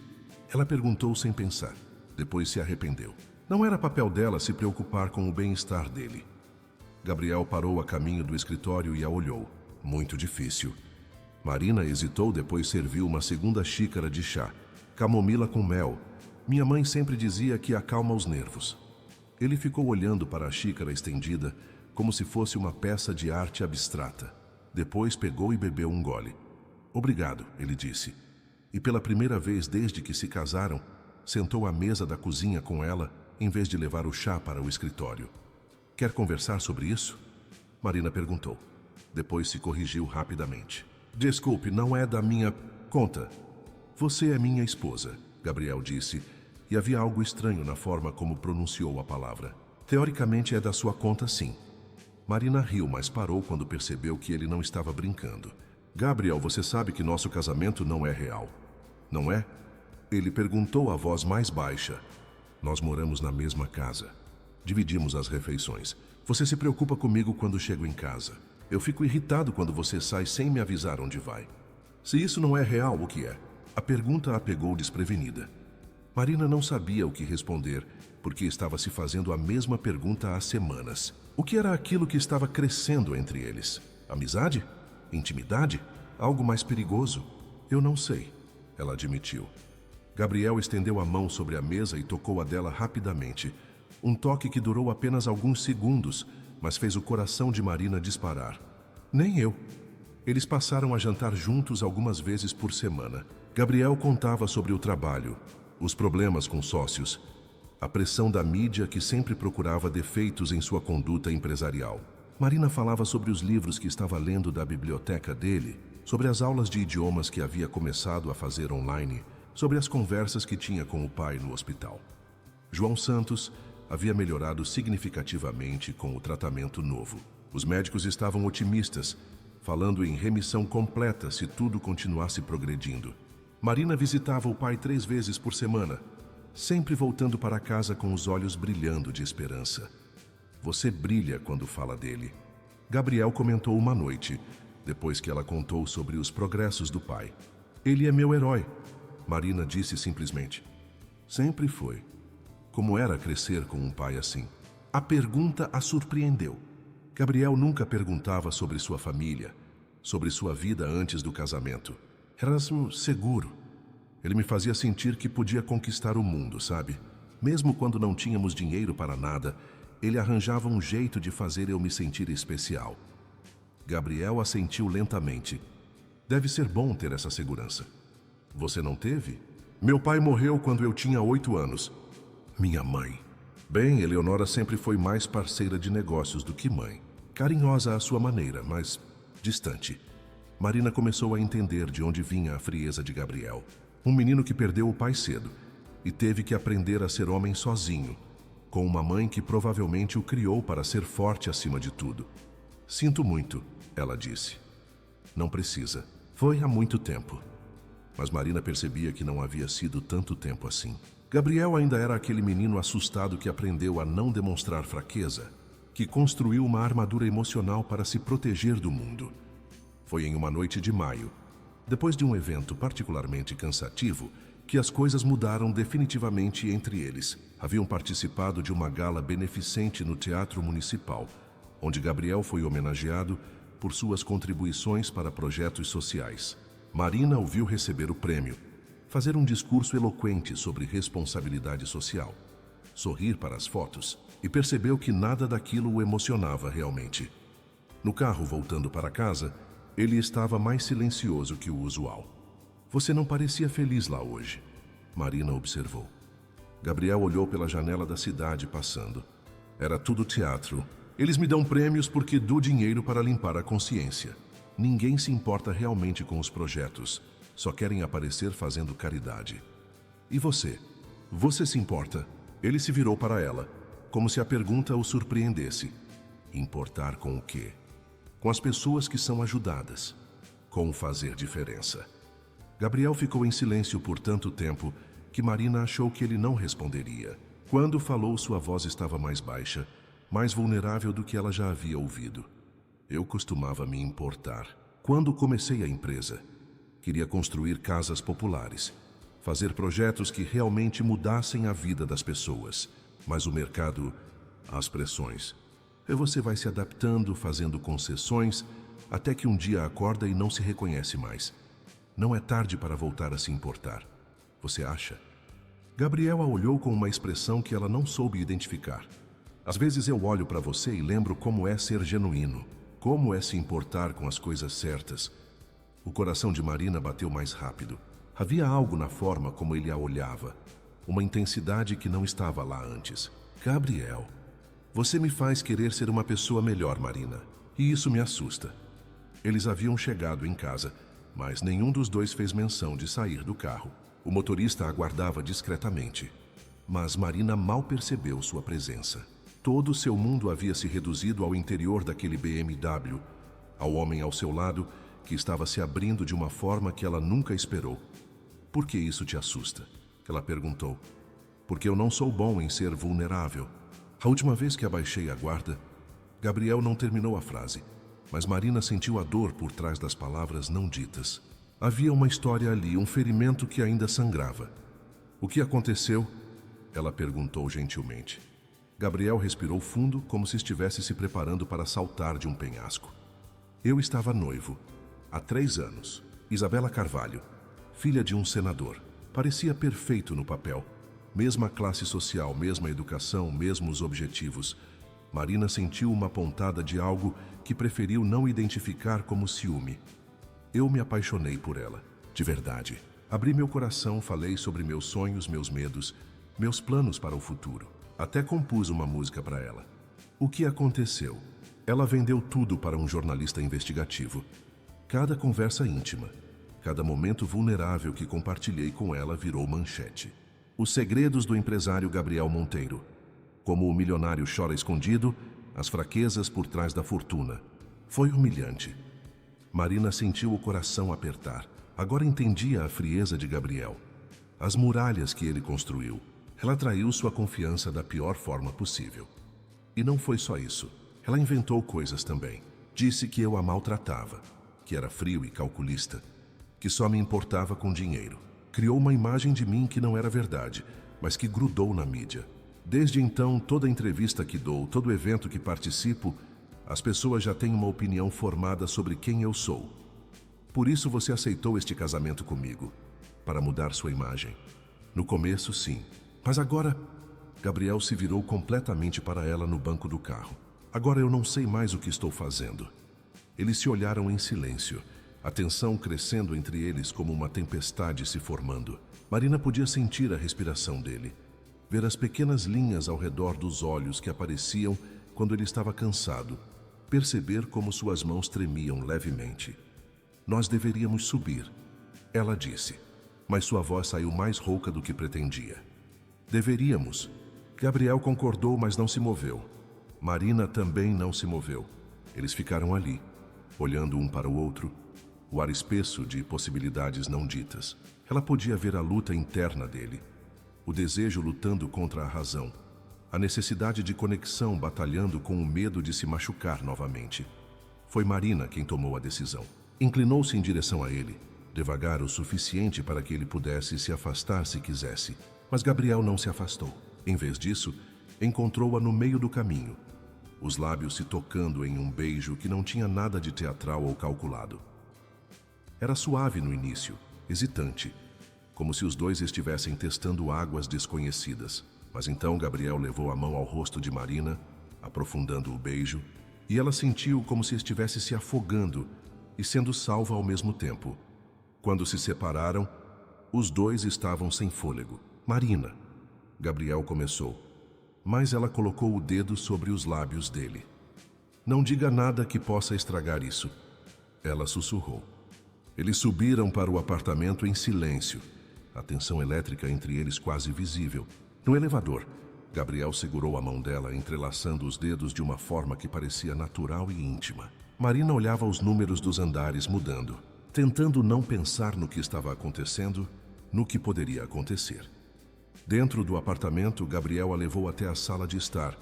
Ela perguntou sem pensar. Depois se arrependeu. Não era papel dela se preocupar com o bem-estar dele. Gabriel parou a caminho do escritório e a olhou. Muito difícil. Marina hesitou, depois serviu uma segunda xícara de chá. Camomila com mel. Minha mãe sempre dizia que acalma os nervos. Ele ficou olhando para a xícara estendida, como se fosse uma peça de arte abstrata. Depois pegou e bebeu um gole. Obrigado, ele disse. E pela primeira vez desde que se casaram, sentou à mesa da cozinha com ela, em vez de levar o chá para o escritório. Quer conversar sobre isso? Marina perguntou. Depois se corrigiu rapidamente. Desculpe, não é da minha conta. Você é minha esposa, Gabriel disse, e havia algo estranho na forma como pronunciou a palavra. Teoricamente é da sua conta, sim. Marina riu, mas parou quando percebeu que ele não estava brincando. Gabriel, você sabe que nosso casamento não é real, não é? Ele perguntou a voz mais baixa. Nós moramos na mesma casa. Dividimos as refeições. Você se preocupa comigo quando chego em casa. Eu fico irritado quando você sai sem me avisar onde vai. Se isso não é real, o que é? A pergunta a pegou desprevenida. Marina não sabia o que responder, porque estava se fazendo a mesma pergunta há semanas. O que era aquilo que estava crescendo entre eles? Amizade? Intimidade? Algo mais perigoso? Eu não sei, ela admitiu. Gabriel estendeu a mão sobre a mesa e tocou a dela rapidamente. Um toque que durou apenas alguns segundos, mas fez o coração de Marina disparar. Nem eu. Eles passaram a jantar juntos algumas vezes por semana. Gabriel contava sobre o trabalho, os problemas com sócios, a pressão da mídia que sempre procurava defeitos em sua conduta empresarial. Marina falava sobre os livros que estava lendo da biblioteca dele, sobre as aulas de idiomas que havia começado a fazer online, sobre as conversas que tinha com o pai no hospital. João Santos havia melhorado significativamente com o tratamento novo. Os médicos estavam otimistas, falando em remissão completa se tudo continuasse progredindo. Marina visitava o pai 3 vezes por semana, sempre voltando para casa com os olhos brilhando de esperança. Você brilha quando fala dele. Gabriel comentou uma noite, depois que ela contou sobre os progressos do pai. Ele é meu herói, Marina disse simplesmente. Sempre foi. Como era crescer com um pai assim? A pergunta a surpreendeu. Gabriel nunca perguntava sobre sua família, sobre sua vida antes do casamento. Era seguro. Ele me fazia sentir que podia conquistar o mundo, sabe? Mesmo quando não tínhamos dinheiro para nada, ele arranjava um jeito de fazer eu me sentir especial. Gabriel assentiu lentamente. Deve ser bom ter essa segurança. Você não teve? Meu pai morreu quando eu tinha 8 anos. Minha mãe. Bem, Eleonora sempre foi mais parceira de negócios do que mãe. Carinhosa à sua maneira, mas distante. Marina começou a entender de onde vinha a frieza de Gabriel. Um menino que perdeu o pai cedo e teve que aprender a ser homem sozinho, com uma mãe que provavelmente o criou para ser forte acima de tudo. Sinto muito, ela disse. Não precisa. Foi há muito tempo. Mas Marina percebia que não havia sido tanto tempo assim. Gabriel ainda era aquele menino assustado que aprendeu a não demonstrar fraqueza, que construiu uma armadura emocional para se proteger do mundo. Foi em uma noite de maio, depois de um evento particularmente cansativo, que as coisas mudaram definitivamente entre eles. Haviam participado de uma gala beneficente no Teatro Municipal, onde Gabriel foi homenageado por suas contribuições para projetos sociais. Marina o viu receber o prêmio, fazer um discurso eloquente sobre responsabilidade social, sorrir para as fotos e percebeu que nada daquilo o emocionava realmente. No carro voltando para casa, ele estava mais silencioso que o usual. Você não parecia feliz lá hoje, Marina observou. Gabriel olhou pela janela da cidade passando. Era tudo teatro. Eles me dão prêmios porque dou dinheiro para limpar a consciência. Ninguém se importa realmente com os projetos. Só querem aparecer fazendo caridade. E você? Você se importa? Ele se virou para ela, como se a pergunta o surpreendesse. Importar com o quê? Com as pessoas que são ajudadas. Com fazer diferença. Gabriel ficou em silêncio por tanto tempo que Marina achou que ele não responderia. Quando falou, sua voz estava mais baixa, mais vulnerável do que ela já havia ouvido. Eu costumava me importar. Quando comecei a empresa, queria construir casas populares, fazer projetos que realmente mudassem a vida das pessoas. Mas o mercado, as pressões. E você vai se adaptando, fazendo concessões, até que um dia acorda e não se reconhece mais. Não é tarde para voltar a se importar. Você acha? Gabriel a olhou com uma expressão que ela não soube identificar. Às vezes eu olho para você e lembro como é ser genuíno, como é se importar com as coisas certas. O coração de Marina bateu mais rápido. Havia algo na forma como ele a olhava, uma intensidade que não estava lá antes. Gabriel, você me faz querer ser uma pessoa melhor, Marina, e isso me assusta. Eles haviam chegado em casa, mas nenhum dos dois fez menção de sair do carro. O motorista aguardava discretamente, mas Marina mal percebeu sua presença. Todo seu mundo havia se reduzido ao interior daquele BMW, ao homem ao seu lado, que estava se abrindo de uma forma que ela nunca esperou. Por que isso te assusta? Ela perguntou. Porque eu não sou bom em ser vulnerável. A última vez que abaixei a guarda, Gabriel não terminou a frase, mas Marina sentiu a dor por trás das palavras não ditas. Havia uma história ali, um ferimento que ainda sangrava. O que aconteceu? Ela perguntou gentilmente. Gabriel respirou fundo, como se estivesse se preparando para saltar de um penhasco. Eu estava noivo, há 3 anos. Isabela Carvalho, filha de um senador. Parecia perfeito no papel. Mesma classe social, mesma educação, mesmos objetivos. Marina sentiu uma pontada de algo que preferiu não identificar como ciúme. Eu me apaixonei por ela, de verdade. Abri meu coração, falei sobre meus sonhos, meus medos, meus planos para o futuro. Até compus uma música para ela. O que aconteceu? Ela vendeu tudo para um jornalista investigativo. Cada conversa íntima, cada momento vulnerável que compartilhei com ela virou manchete. Os segredos do empresário Gabriel Monteiro. Como o milionário chora escondido, as fraquezas por trás da fortuna. Foi humilhante. Marina sentiu o coração apertar. Agora entendia a frieza de Gabriel. As muralhas que ele construiu. Ela traiu sua confiança da pior forma possível. E não foi só isso. Ela inventou coisas também. Disse que eu a maltratava, que era frio e calculista, que só me importava com dinheiro. Criou uma imagem de mim que não era verdade, mas que grudou na mídia. Desde então, toda entrevista que dou, todo evento que participo, as pessoas já têm uma opinião formada sobre quem eu sou. Por isso você aceitou este casamento comigo. para mudar sua imagem. No começo, sim. Mas agora, Gabriel se virou completamente para ela no banco do carro. Agora eu não sei mais o que estou fazendo. Eles se olharam em silêncio, a tensão crescendo entre eles como uma tempestade se formando. Marina podia sentir a respiração dele, ver as pequenas linhas ao redor dos olhos que apareciam quando ele estava cansado, perceber como suas mãos tremiam levemente. Nós deveríamos subir, ela disse, mas sua voz saiu mais rouca do que pretendia. Deveríamos. Gabriel concordou, mas não se moveu. Marina também não se moveu. Eles ficaram ali, olhando um para o outro, o ar espesso de possibilidades não ditas. Ela podia ver a luta interna dele, o desejo lutando contra a razão, a necessidade de conexão batalhando com o medo de se machucar novamente. Foi Marina quem tomou a decisão. Inclinou-se em direção a ele, devagar o suficiente para que ele pudesse se afastar se quisesse. Mas Gabriel não se afastou. Em vez disso, encontrou-a no meio do caminho, os lábios se tocando em um beijo que não tinha nada de teatral ou calculado. Era suave no início, hesitante, como se os dois estivessem testando águas desconhecidas. Mas então Gabriel levou a mão ao rosto de Marina, aprofundando o beijo, e ela sentiu como se estivesse se afogando e sendo salva ao mesmo tempo. Quando se separaram, os dois estavam sem fôlego. Marina, Gabriel começou, mas ela colocou o dedo sobre os lábios dele. Não diga nada que possa estragar isso, ela sussurrou. Eles subiram para o apartamento em silêncio, a tensão elétrica entre eles quase visível. No elevador, Gabriel segurou a mão dela, entrelaçando os dedos de uma forma que parecia natural e íntima. Marina olhava os números dos andares mudando, tentando não pensar no que estava acontecendo, no que poderia acontecer. Dentro do apartamento, Gabriel a levou até a sala de estar,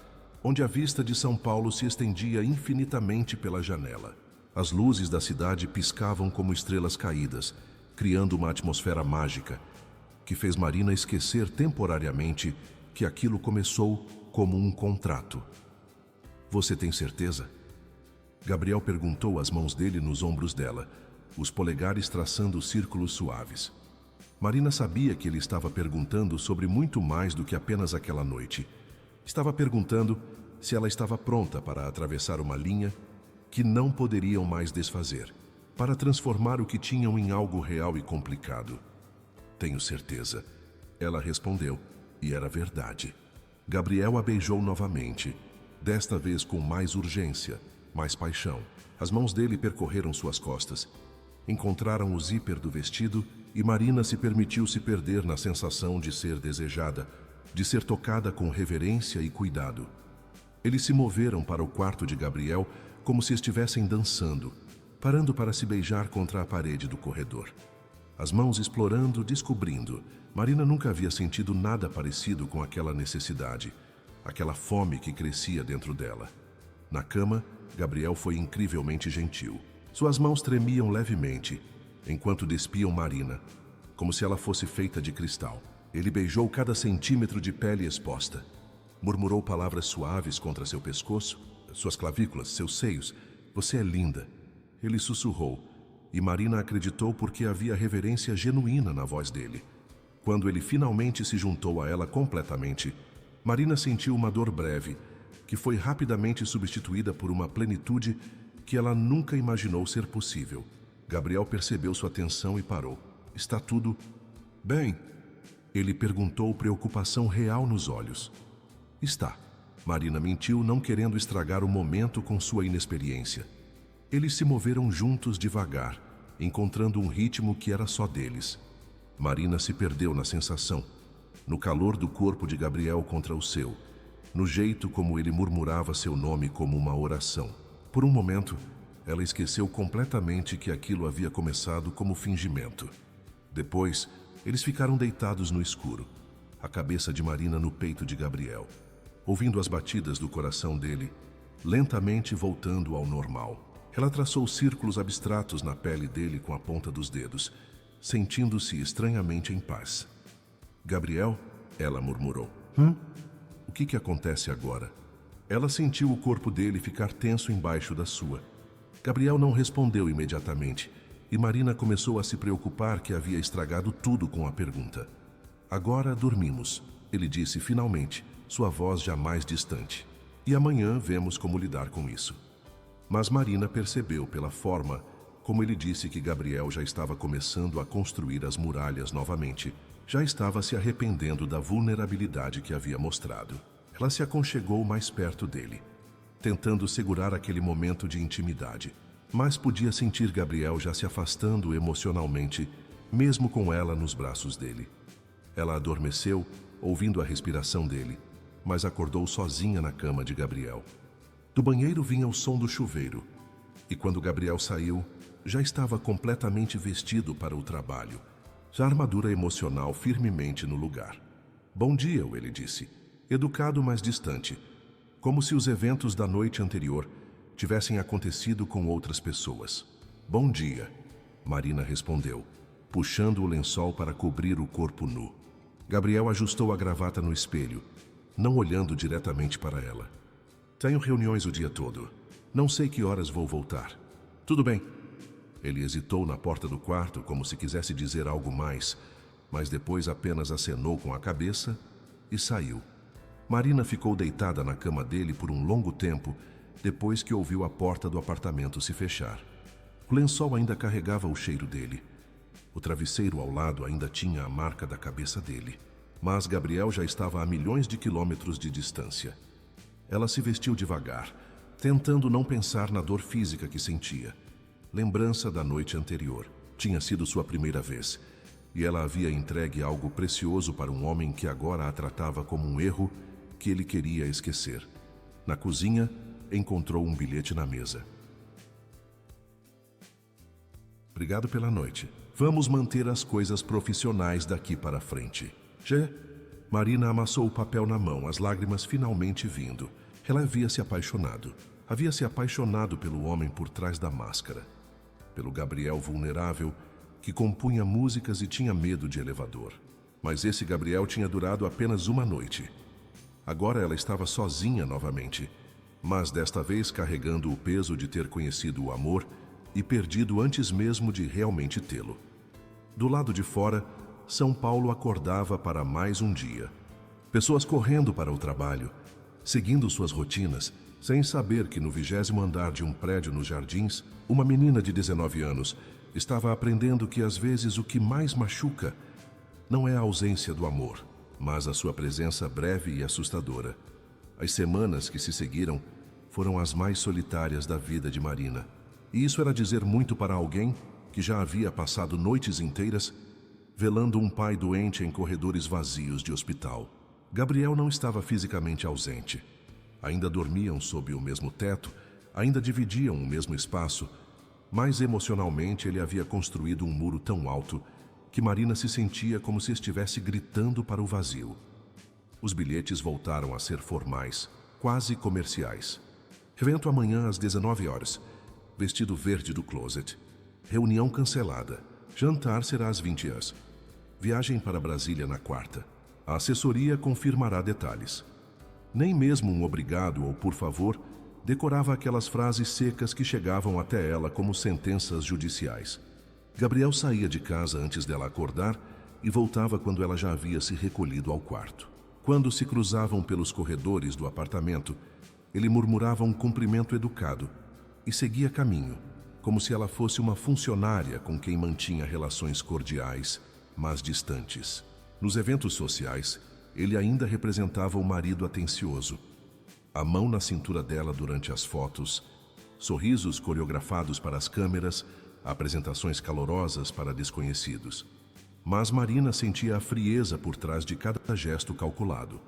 onde a vista de São Paulo se estendia infinitamente pela janela. As luzes da cidade piscavam como estrelas caídas, criando uma atmosfera mágica, que fez Marina esquecer temporariamente que aquilo começou como um contrato. Você tem certeza? Gabriel perguntou, as mãos dele nos ombros dela, os polegares traçando círculos suaves. Marina sabia que ele estava perguntando sobre muito mais do que apenas aquela noite. Estava perguntando se ela estava pronta para atravessar uma linha que não poderiam mais desfazer, para transformar o que tinham em algo real e complicado. Tenho certeza, ela respondeu, e era verdade. Gabriel a beijou novamente, desta vez com mais urgência, mais paixão. As mãos dele percorreram suas costas, encontraram o zíper do vestido e Marina se permitiu se perder na sensação de ser desejada, de ser tocada com reverência e cuidado. Eles se moveram para o quarto de Gabriel como se estivessem dançando, parando para se beijar contra a parede do corredor. As mãos explorando, descobrindo. Marina nunca havia sentido nada parecido com aquela necessidade, aquela fome que crescia dentro dela. Na cama, Gabriel foi incrivelmente gentil. Suas mãos tremiam levemente, enquanto despiam Marina, como se ela fosse feita de cristal. Ele beijou cada centímetro de pele exposta. Murmurou palavras suaves contra seu pescoço, suas clavículas, seus seios. Você é linda. Ele sussurrou, e Marina acreditou porque havia reverência genuína na voz dele. Quando ele finalmente se juntou a ela completamente, Marina sentiu uma dor breve, que foi rapidamente substituída por uma plenitude que ela nunca imaginou ser possível. Gabriel percebeu sua tensão e parou. Está tudo bem? Ele perguntou, preocupação real nos olhos. Está. Marina mentiu, não querendo estragar o momento com sua inexperiência. Eles se moveram juntos devagar, encontrando um ritmo que era só deles. Marina se perdeu na sensação, no calor do corpo de Gabriel contra o seu, no jeito como ele murmurava seu nome como uma oração. Por um momento, ela esqueceu completamente que aquilo havia começado como fingimento. Depois, eles ficaram deitados no escuro, a cabeça de Marina no peito de Gabriel, ouvindo as batidas do coração dele, lentamente voltando ao normal. Ela traçou círculos abstratos na pele dele com a ponta dos dedos, sentindo-se estranhamente em paz. Gabriel, ela murmurou. O que acontece agora? Ela sentiu o corpo dele ficar tenso embaixo da sua. Gabriel não respondeu imediatamente. e Marina começou a se preocupar que havia estragado tudo com a pergunta. Agora dormimos, ele disse finalmente, sua voz já mais distante. E amanhã vemos como lidar com isso. Mas Marina percebeu pela forma como ele disse que Gabriel já estava começando a construir as muralhas novamente. Já estava se arrependendo da vulnerabilidade que havia mostrado. Ela se aconchegou mais perto dele, tentando segurar aquele momento de intimidade. Mas podia sentir Gabriel já se afastando emocionalmente, mesmo com ela nos braços dele. Ela adormeceu, ouvindo a respiração dele, mas acordou sozinha na cama de Gabriel. Do banheiro vinha o som do chuveiro, e quando Gabriel saiu, já estava completamente vestido para o trabalho, já a armadura emocional firmemente no lugar. Bom dia, ele disse, educado mas distante, como se os eventos da noite anterior tivessem acontecido com outras pessoas. Bom dia, Marina respondeu, puxando o lençol para cobrir o corpo nu. Gabriel ajustou a gravata no espelho, não olhando diretamente para ela. Tenho reuniões o dia todo. Não sei que horas vou voltar. Tudo bem. Ele hesitou na porta do quarto como se quisesse dizer algo mais, mas depois apenas acenou com a cabeça e saiu. Marina ficou deitada na cama dele por um longo tempo, depois que ouviu a porta do apartamento se fechar. O lençol ainda carregava o cheiro dele. O travesseiro ao lado ainda tinha a marca da cabeça dele. Mas Gabriel já estava a milhões de quilômetros de distância. Ela se vestiu devagar, tentando não pensar na dor física que sentia. Lembrança da noite anterior. Tinha sido sua primeira vez, e ela havia entregue algo precioso para um homem que agora a tratava como um erro que ele queria esquecer. Na cozinha, encontrou um bilhete na mesa. Obrigado pela noite. Vamos manter as coisas profissionais daqui para frente. Marina amassou o papel na mão, as lágrimas finalmente vindo. Ela havia se apaixonado. Havia se apaixonado pelo homem por trás da máscara. Pelo Gabriel vulnerável, que compunha músicas e tinha medo de elevador. Mas esse Gabriel tinha durado apenas uma noite. Agora ela estava sozinha novamente, mas desta vez carregando o peso de ter conhecido o amor e perdido antes mesmo de realmente tê-lo. Do lado de fora, São Paulo acordava para mais um dia. Pessoas correndo para o trabalho, seguindo suas rotinas, sem saber que no 20º andar de um prédio nos Jardins, uma menina de 19 anos estava aprendendo que às vezes o que mais machuca não é a ausência do amor, mas a sua presença breve e assustadora. As semanas que se seguiram foram as mais solitárias da vida de Marina. E isso era dizer muito para alguém que já havia passado noites inteiras velando um pai doente em corredores vazios de hospital. Gabriel não estava fisicamente ausente. Ainda dormiam sob o mesmo teto, ainda dividiam o mesmo espaço, mas emocionalmente ele havia construído um muro tão alto que Marina se sentia como se estivesse gritando para o vazio. Os bilhetes voltaram a ser formais, quase comerciais. Evento amanhã às 19 horas. Vestido verde do closet. Reunião cancelada. Jantar será às 20 horas. Viagem para Brasília na quarta. A assessoria confirmará detalhes. Nem mesmo um obrigado ou por favor decorava aquelas frases secas que chegavam até ela como sentenças judiciais. Gabriel saía de casa antes dela acordar e voltava quando ela já havia se recolhido ao quarto. Quando se cruzavam pelos corredores do apartamento, ele murmurava um cumprimento educado e seguia caminho, como se ela fosse uma funcionária com quem mantinha relações cordiais, mas distantes. Nos eventos sociais, ele ainda representava o marido atencioso. A mão na cintura dela durante as fotos, sorrisos coreografados para as câmeras, apresentações calorosas para desconhecidos. Mas Marina sentia a frieza por trás de cada gesto calculado.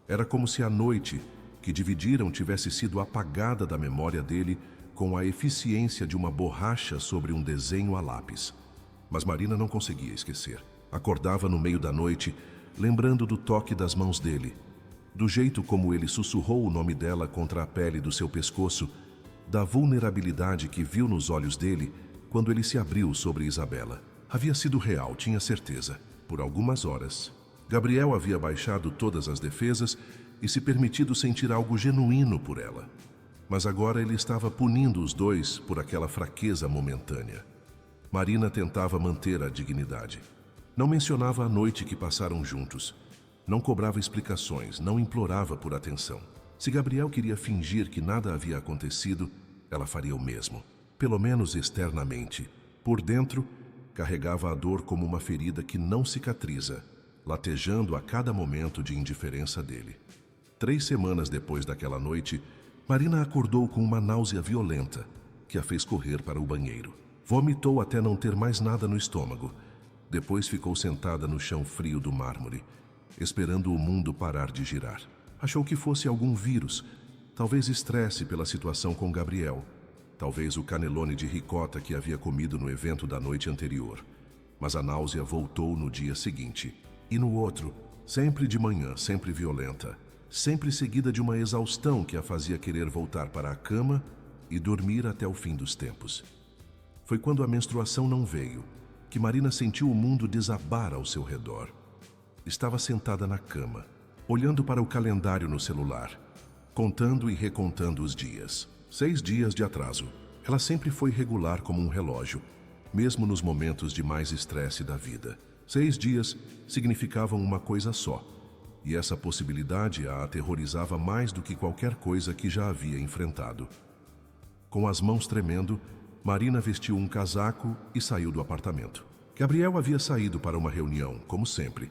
Era como se a noite que dividiram tivesse sido apagada da memória dele com a eficiência de uma borracha sobre um desenho a lápis. Mas Marina não conseguia esquecer. Acordava no meio da noite, lembrando do toque das mãos dele, do jeito como ele sussurrou o nome dela contra a pele do seu pescoço, da vulnerabilidade que viu nos olhos dele quando ele se abriu sobre Isabela. Havia sido real, tinha certeza. Por algumas horas, Gabriel havia baixado todas as defesas e se permitido sentir algo genuíno por ela. Mas agora ele estava punindo os dois por aquela fraqueza momentânea. Marina tentava manter a dignidade. Não mencionava a noite que passaram juntos. Não cobrava explicações, não implorava por atenção. Se Gabriel queria fingir que nada havia acontecido, ela faria o mesmo. Pelo menos externamente. Por dentro, carregava a dor como uma ferida que não cicatriza, latejando a cada momento de indiferença dele. 3 semanas depois daquela noite, Marina acordou com uma náusea violenta que a fez correr para o banheiro. Vomitou até não ter mais nada no estômago. Depois ficou sentada no chão frio do mármore, esperando o mundo parar de girar. Achou que fosse algum vírus, talvez estresse pela situação com Gabriel, talvez o canelone de ricota que havia comido no evento da noite anterior. Mas a náusea voltou no dia seguinte. E no outro, sempre de manhã, sempre violenta, sempre seguida de uma exaustão que a fazia querer voltar para a cama e dormir até o fim dos tempos. Foi quando a menstruação não veio, que Marina sentiu o mundo desabar ao seu redor. Estava sentada na cama, olhando para o calendário no celular, contando e recontando os dias. 6 dias de atraso. Ela sempre foi regular como um relógio, mesmo nos momentos de mais estresse da vida. 6 dias significavam uma coisa só, e essa possibilidade a aterrorizava mais do que qualquer coisa que já havia enfrentado. Com as mãos tremendo, Marina vestiu um casaco e saiu do apartamento. Gabriel havia saído para uma reunião, como sempre,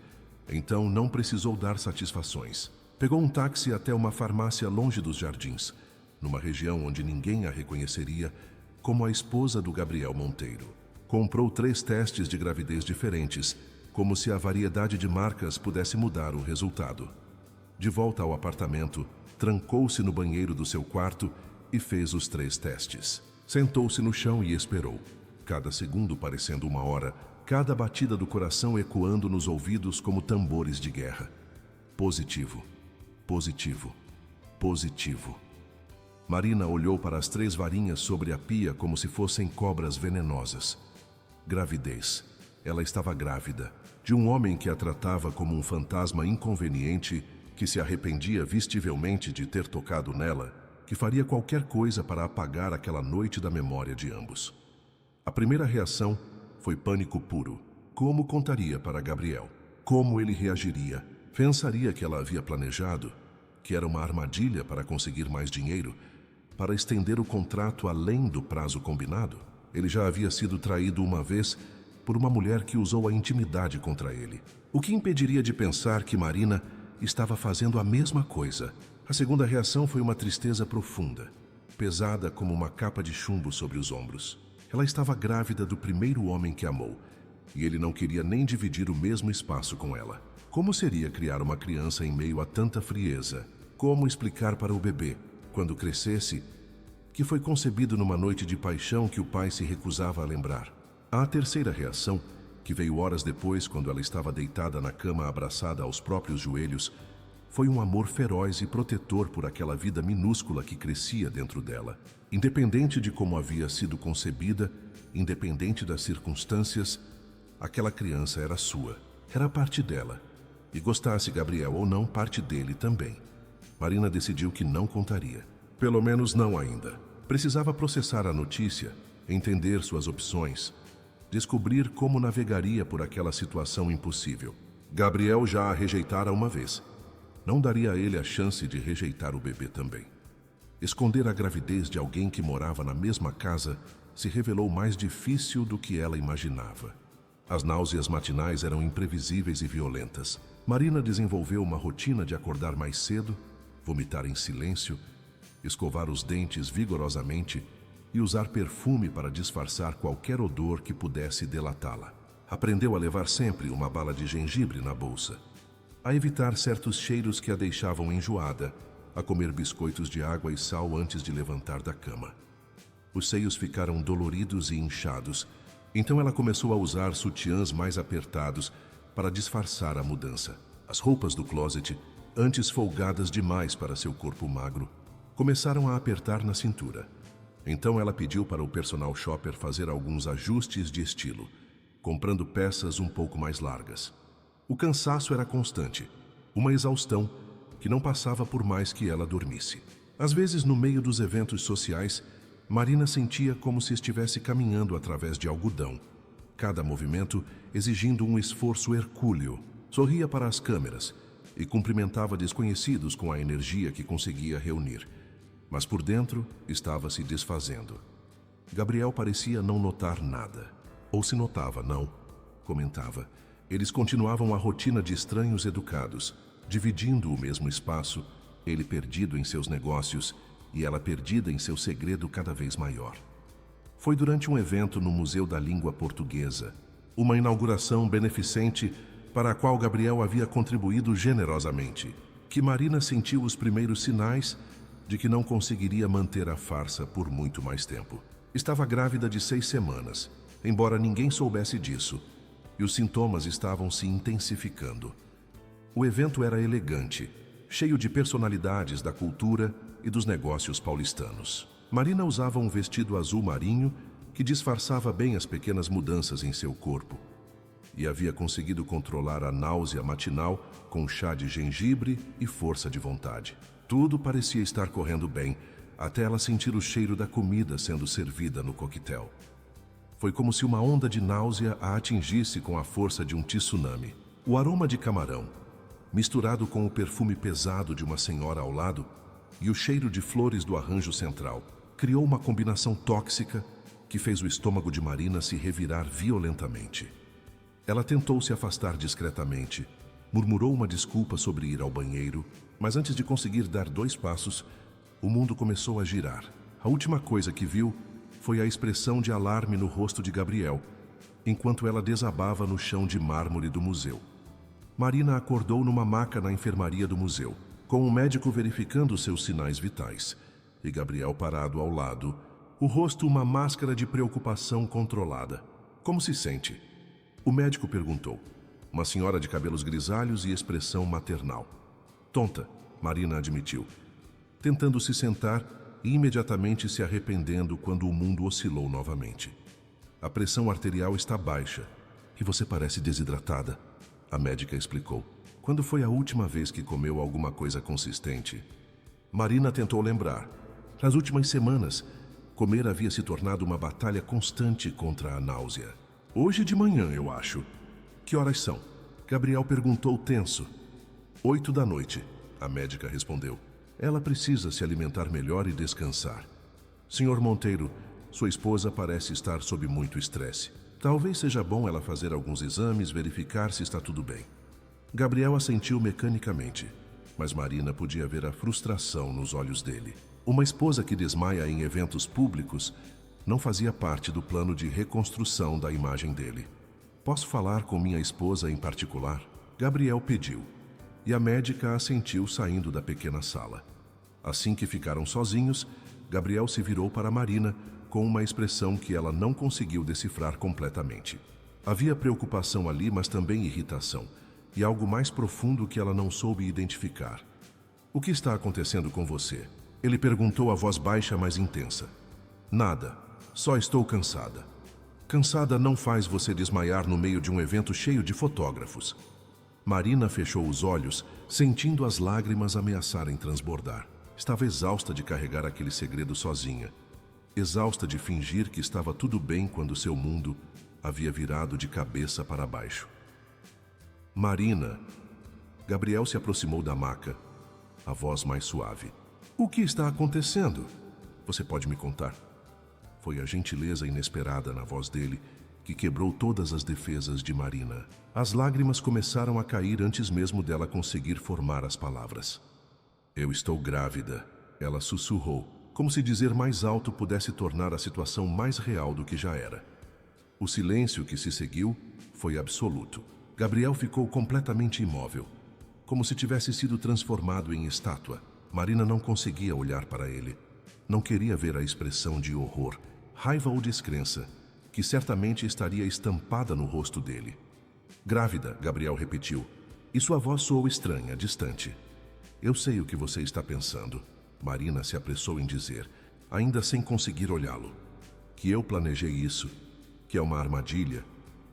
então não precisou dar satisfações. Pegou um táxi até uma farmácia longe dos jardins, numa região onde ninguém a reconheceria como a esposa do Gabriel Monteiro. Comprou 3 testes de gravidez diferentes, como se a variedade de marcas pudesse mudar o resultado. De volta ao apartamento, trancou-se no banheiro do seu quarto e fez os 3 testes. Sentou-se no chão e esperou, cada segundo parecendo uma hora, cada batida do coração ecoando nos ouvidos como tambores de guerra. Positivo, positivo, positivo. Marina olhou para as 3 varinhas sobre a pia como se fossem cobras venenosas. Gravidez. Ela estava grávida, de um homem que a tratava como um fantasma inconveniente que se arrependia vistivelmente de ter tocado nela, que faria qualquer coisa para apagar aquela noite da memória de ambos. A primeira reação foi pânico puro. Como contaria para Gabriel? Como ele reagiria? Pensaria que ela havia planejado, que era uma armadilha para conseguir mais dinheiro, para estender o contrato além do prazo combinado? Ele já havia sido traído uma vez por uma mulher que usou a intimidade contra ele. O que impediria de pensar que Marina estava fazendo a mesma coisa? A segunda reação foi uma tristeza profunda, pesada como uma capa de chumbo sobre os ombros. Ela estava grávida do primeiro homem que amou, e ele não queria nem dividir o mesmo espaço com ela. Como seria criar uma criança em meio a tanta frieza? Como explicar para o bebê, quando crescesse, que foi concebido numa noite de paixão que o pai se recusava a lembrar? A terceira reação, que veio horas depois quando ela estava deitada na cama abraçada aos próprios joelhos, foi um amor feroz e protetor por aquela vida minúscula que crescia dentro dela. Independente de como havia sido concebida, independente das circunstâncias, aquela criança era sua, era parte dela. E gostasse Gabriel ou não, parte dele também. Marina decidiu que não contaria. Pelo menos não ainda. Precisava processar a notícia, entender suas opções, descobrir como navegaria por aquela situação impossível. Gabriel já a rejeitara uma vez. Não daria a ele a chance de rejeitar o bebê também. Esconder a gravidez de alguém que morava na mesma casa se revelou mais difícil do que ela imaginava. As náuseas matinais eram imprevisíveis e violentas. Marina desenvolveu uma rotina de acordar mais cedo, vomitar em silêncio, escovar os dentes vigorosamente e usar perfume para disfarçar qualquer odor que pudesse delatá-la. Aprendeu a levar sempre uma bala de gengibre na bolsa, a evitar certos cheiros que a deixavam enjoada, a comer biscoitos de água e sal antes de levantar da cama. Os seios ficaram doloridos e inchados, então ela começou a usar sutiãs mais apertados para disfarçar a mudança. As roupas do closet, antes folgadas demais para seu corpo magro, começaram a apertar na cintura. Então ela pediu para o personal shopper fazer alguns ajustes de estilo, comprando peças um pouco mais largas. O cansaço era constante, uma exaustão que não passava por mais que ela dormisse. Às vezes, no meio dos eventos sociais, Marina sentia como se estivesse caminhando através de algodão. cada movimento exigindo um esforço hercúleo. Sorria para as câmeras e cumprimentava desconhecidos com a energia que conseguia reunir. Mas por dentro estava se desfazendo. Gabriel parecia não notar nada. Ou se notava, não, comentava. Eles continuavam a rotina de estranhos educados, dividindo o mesmo espaço, ele perdido em seus negócios e ela perdida em seu segredo cada vez maior. Foi durante um evento no Museu da Língua Portuguesa, uma inauguração beneficente para a qual Gabriel havia contribuído generosamente, que Marina sentiu os primeiros sinais de que não conseguiria manter a farsa por muito mais tempo. Estava grávida de 6 semanas, embora ninguém soubesse disso, e os sintomas estavam se intensificando. O evento era elegante, cheio de personalidades da cultura e dos negócios paulistanos. Marina usava um vestido azul marinho que disfarçava bem as pequenas mudanças em seu corpo, e havia conseguido controlar a náusea matinal com chá de gengibre e força de vontade. Tudo parecia estar correndo bem, até ela sentir o cheiro da comida sendo servida no coquetel. Foi como se uma onda de náusea a atingisse com a força de um tsunami. O aroma de camarão, misturado com o perfume pesado de uma senhora ao lado e o cheiro de flores do arranjo central, criou uma combinação tóxica que fez o estômago de Marina se revirar violentamente. Ela tentou se afastar discretamente, murmurou uma desculpa sobre ir ao banheiro, mas antes de conseguir dar 2 passos, o mundo começou a girar. A última coisa que viu foi a expressão de alarme no rosto de Gabriel, enquanto ela desabava no chão de mármore do museu. Marina acordou numa maca na enfermaria do museu, com um médico verificando seus sinais vitais, e Gabriel parado ao lado, o rosto uma máscara de preocupação controlada. Como se sente? O médico perguntou. Uma senhora de cabelos grisalhos e expressão maternal. Tonta, Marina admitiu, tentando se sentar e imediatamente se arrependendo quando o mundo oscilou novamente. A pressão arterial está baixa e você parece desidratada, a médica explicou. Quando foi a última vez que comeu alguma coisa consistente? Marina tentou lembrar. Nas últimas semanas, comer havia se tornado uma batalha constante contra a náusea. Hoje de manhã, eu acho. Que horas são? Gabriel perguntou tenso. 8 da noite, a médica respondeu. Ela precisa se alimentar melhor e descansar. Senhor Monteiro, sua esposa parece estar sob muito estresse. Talvez seja bom ela fazer alguns exames, verificar se está tudo bem. Gabriel assentiu mecanicamente, mas Marina podia ver a frustração nos olhos dele. Uma esposa que desmaia em eventos públicos não fazia parte do plano de reconstrução da imagem dele. Posso falar com minha esposa em particular? Gabriel pediu, e a médica assentiu saindo da pequena sala. Assim que ficaram sozinhos, Gabriel se virou para Marina com uma expressão que ela não conseguiu decifrar completamente. Havia preocupação ali, mas também irritação, e algo mais profundo que ela não soube identificar. O que está acontecendo com você? Ele perguntou a voz baixa, mas intensa. Nada. Só estou cansada. Cansada não faz você desmaiar no meio de um evento cheio de fotógrafos. Marina fechou os olhos, sentindo as lágrimas ameaçarem transbordar. Estava exausta de carregar aquele segredo sozinha. Exausta de fingir que estava tudo bem quando seu mundo havia virado de cabeça para baixo. Marina. Gabriel se aproximou da maca, a voz mais suave. O que está acontecendo? Você pode me contar? Foi a gentileza inesperada na voz dele que quebrou todas as defesas de Marina. As lágrimas começaram a cair antes mesmo dela conseguir formar as palavras. Eu estou grávida, ela sussurrou, como se dizer mais alto pudesse tornar a situação mais real do que já era. O silêncio que se seguiu foi absoluto. Gabriel ficou completamente imóvel, como se tivesse sido transformado em estátua. Marina não conseguia olhar para ele. Não queria ver a expressão de horror, raiva ou descrença, que certamente estaria estampada no rosto dele. Grávida, Gabriel repetiu, e sua voz soou estranha, distante. Eu sei o que você está pensando, Marina se apressou em dizer, ainda sem conseguir olhá-lo. Que eu planejei isso, que é uma armadilha,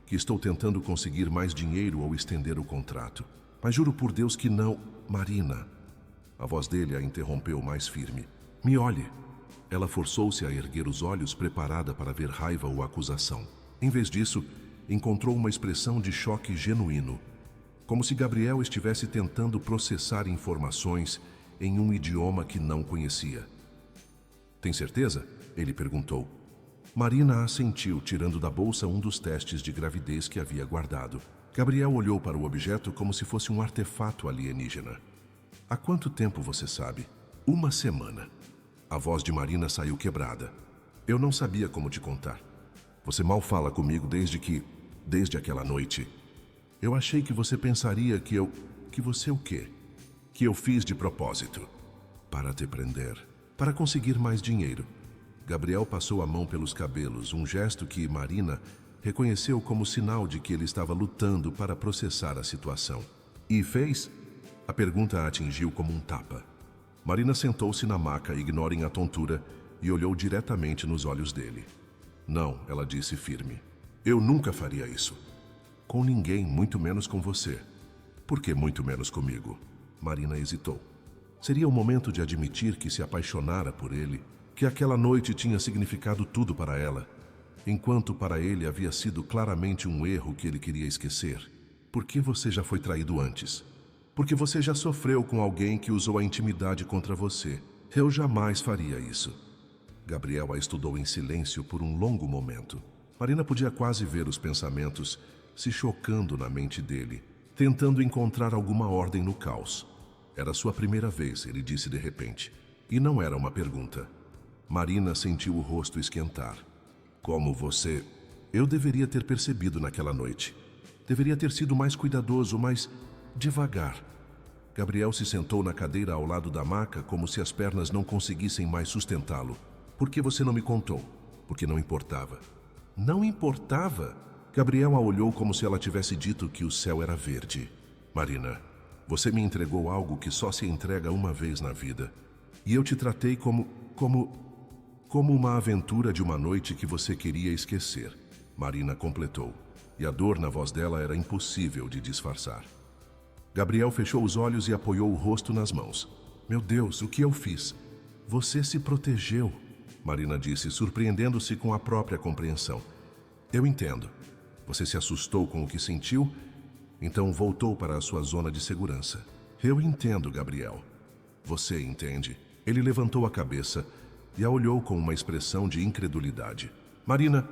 que estou tentando conseguir mais dinheiro ou estender o contrato. Mas juro por Deus que não, Marina. A voz dele a interrompeu mais firme. Me olhe. Ela forçou-se a erguer os olhos, preparada para ver raiva ou acusação. Em vez disso, encontrou uma expressão de choque genuíno, como se Gabriel estivesse tentando processar informações em um idioma que não conhecia. Tem certeza? Ele perguntou. Marina assentiu, tirando da bolsa um dos testes de gravidez que havia guardado. Gabriel olhou para o objeto como se fosse um artefato alienígena. Há quanto tempo você sabe? 1 semana. A voz de Marina saiu quebrada. Eu não sabia como te contar. Você mal fala comigo desde aquela noite. Eu achei que você pensaria que você o quê? Que eu fiz de propósito. Para te prender. Para conseguir mais dinheiro. Gabriel passou a mão pelos cabelos, um gesto que Marina reconheceu como sinal de que ele estava lutando para processar a situação. E fez? A pergunta a atingiu como um tapa. Marina sentou-se na maca, ignorando a tontura, e olhou diretamente nos olhos dele. Não, ela disse firme. Eu nunca faria isso. Com ninguém, muito menos com você. Por que muito menos comigo? Marina hesitou. Seria o momento de admitir que se apaixonara por ele, que aquela noite tinha significado tudo para ela, enquanto para ele havia sido claramente um erro que ele queria esquecer. Por que você já foi traído antes? Porque você já sofreu com alguém que usou a intimidade contra você. Eu jamais faria isso. Gabriel a estudou em silêncio por um longo momento. Marina podia quase ver os pensamentos se chocando na mente dele, tentando encontrar alguma ordem no caos. Era sua primeira vez, ele disse de repente. E não era uma pergunta. Marina sentiu o rosto esquentar. Como você... Eu deveria ter percebido naquela noite. Deveria ter sido mais cuidadoso, mais devagar. Gabriel se sentou na cadeira ao lado da maca como se as pernas não conseguissem mais sustentá-lo. Por que você não me contou? Porque não importava. Não importava? Gabriel a olhou como se ela tivesse dito que o céu era verde. Marina, você me entregou algo que só se entrega uma vez na vida. E eu te tratei como uma aventura de uma noite que você queria esquecer. Marina completou. E a dor na voz dela era impossível de disfarçar. Gabriel fechou os olhos e apoiou o rosto nas mãos. Meu Deus, o que eu fiz? Você se protegeu, Marina disse, surpreendendo-se com a própria compreensão. Eu entendo. Você se assustou com o que sentiu, então voltou para a sua zona de segurança. Eu entendo, Gabriel. Você entende? Ele levantou a cabeça e a olhou com uma expressão de incredulidade. Marina,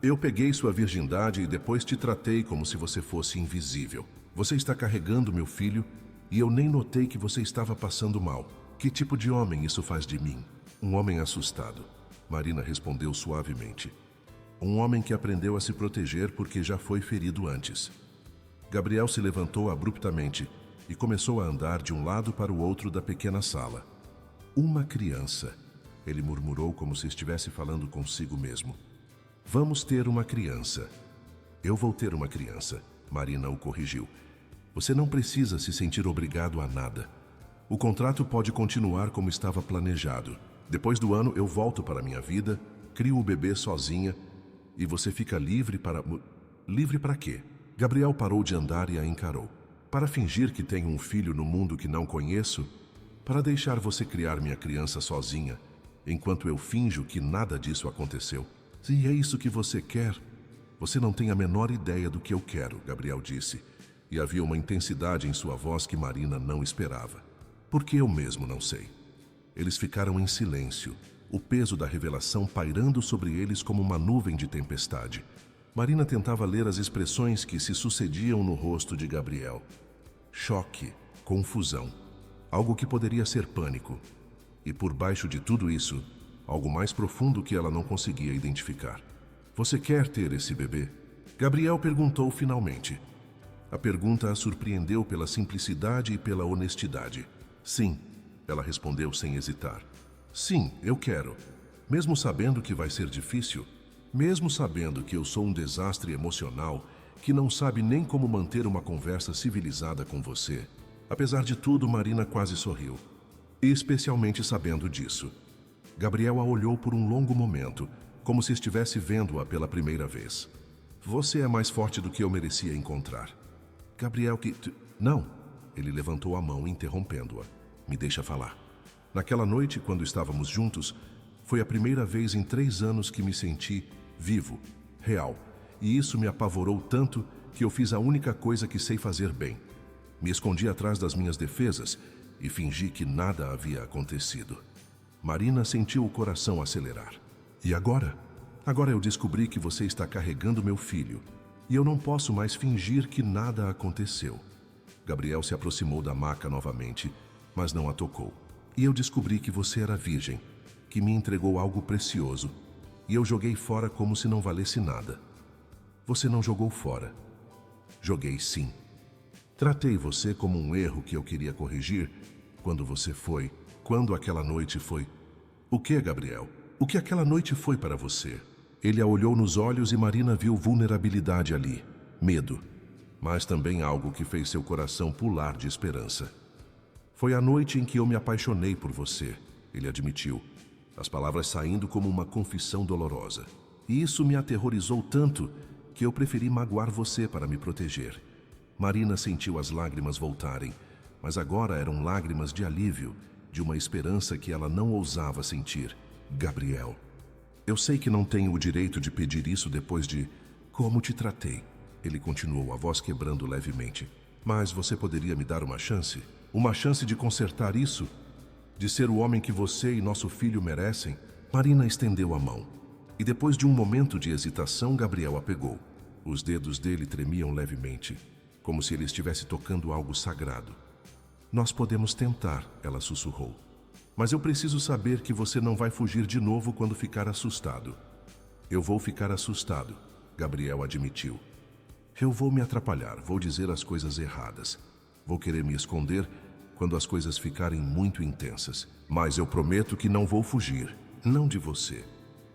eu peguei sua virgindade e depois te tratei como se você fosse invisível. Você está carregando meu filho e eu nem notei que você estava passando mal. Que tipo de homem isso faz de mim? Um homem assustado. Marina respondeu suavemente. Um homem que aprendeu a se proteger porque já foi ferido antes. Gabriel se levantou abruptamente e começou a andar de um lado para o outro da pequena sala. Uma criança, ele murmurou como se estivesse falando consigo mesmo. Vamos ter uma criança. Eu vou ter uma criança, Marina o corrigiu. Você não precisa se sentir obrigado a nada. O contrato pode continuar como estava planejado. Depois do ano eu volto para minha vida, crio o bebê sozinha e você fica livre para... Livre para quê? Gabriel parou de andar e a encarou. Para fingir que tenho um filho no mundo que não conheço? Para deixar você criar minha criança sozinha, enquanto eu finjo que nada disso aconteceu? Se é isso que você quer, você não tem a menor ideia do que eu quero, Gabriel disse, e havia uma intensidade em sua voz que Marina não esperava. Porque eu mesmo não sei. Eles ficaram em silêncio, o peso da revelação pairando sobre eles como uma nuvem de tempestade. Marina tentava ler as expressões que se sucediam no rosto de Gabriel. Choque, confusão, algo que poderia ser pânico. E por baixo de tudo isso, algo mais profundo que ela não conseguia identificar. Você quer ter esse bebê? Gabriel perguntou finalmente. A pergunta a surpreendeu pela simplicidade e pela honestidade. Sim, ela respondeu sem hesitar. Sim, eu quero. Mesmo sabendo que vai ser difícil, mesmo sabendo que eu sou um desastre emocional que não sabe nem como manter uma conversa civilizada com você. Apesar de tudo, Marina quase sorriu. Especialmente sabendo disso. Gabriel a olhou por um longo momento, como se estivesse vendo-a pela primeira vez. Você é mais forte do que eu merecia encontrar. Gabriel, Não! Ele levantou a mão, interrompendo-a. Me deixa falar. Naquela noite, quando estávamos juntos, foi a primeira vez em 3 anos que me senti vivo, real. e isso me apavorou tanto que eu fiz a única coisa que sei fazer bem. Me escondi atrás das minhas defesas e fingi que nada havia acontecido. Marina sentiu o coração acelerar. E agora? Agora eu descobri que você está carregando meu filho, e eu não posso mais fingir que nada aconteceu. Gabriel se aproximou da maca novamente, mas não a tocou. E eu descobri que você era virgem, que me entregou algo precioso, e eu joguei fora como se não valesse nada. Você não jogou fora. Joguei sim. Tratei você como um erro que eu queria corrigir quando aquela noite foi. O que, Gabriel? O que aquela noite foi para você? Ele a olhou nos olhos e Marina viu vulnerabilidade ali, medo, mas também algo que fez seu coração pular de esperança. Foi a noite em que eu me apaixonei por você, ele admitiu, as palavras saindo como uma confissão dolorosa. E isso me aterrorizou tanto que eu preferi magoar você para me proteger. Marina sentiu as lágrimas voltarem, mas agora eram lágrimas de alívio, de uma esperança que ela não ousava sentir. Gabriel, eu sei que não tenho o direito de pedir isso depois de como te tratei. Ele continuou, a voz quebrando levemente. Mas você poderia me dar uma chance? Uma chance de consertar isso? De ser o homem que você e nosso filho merecem? Marina estendeu a mão. E depois de um momento de hesitação, Gabriel a pegou. Os dedos dele tremiam levemente, como se ele estivesse tocando algo sagrado. Nós podemos tentar, ela sussurrou. Mas eu preciso saber que você não vai fugir de novo quando ficar assustado. Eu vou ficar assustado, Gabriel admitiu. Eu vou me atrapalhar, vou dizer as coisas erradas. Vou querer me esconder quando as coisas ficarem muito intensas. Mas eu prometo que não vou fugir. Não de você.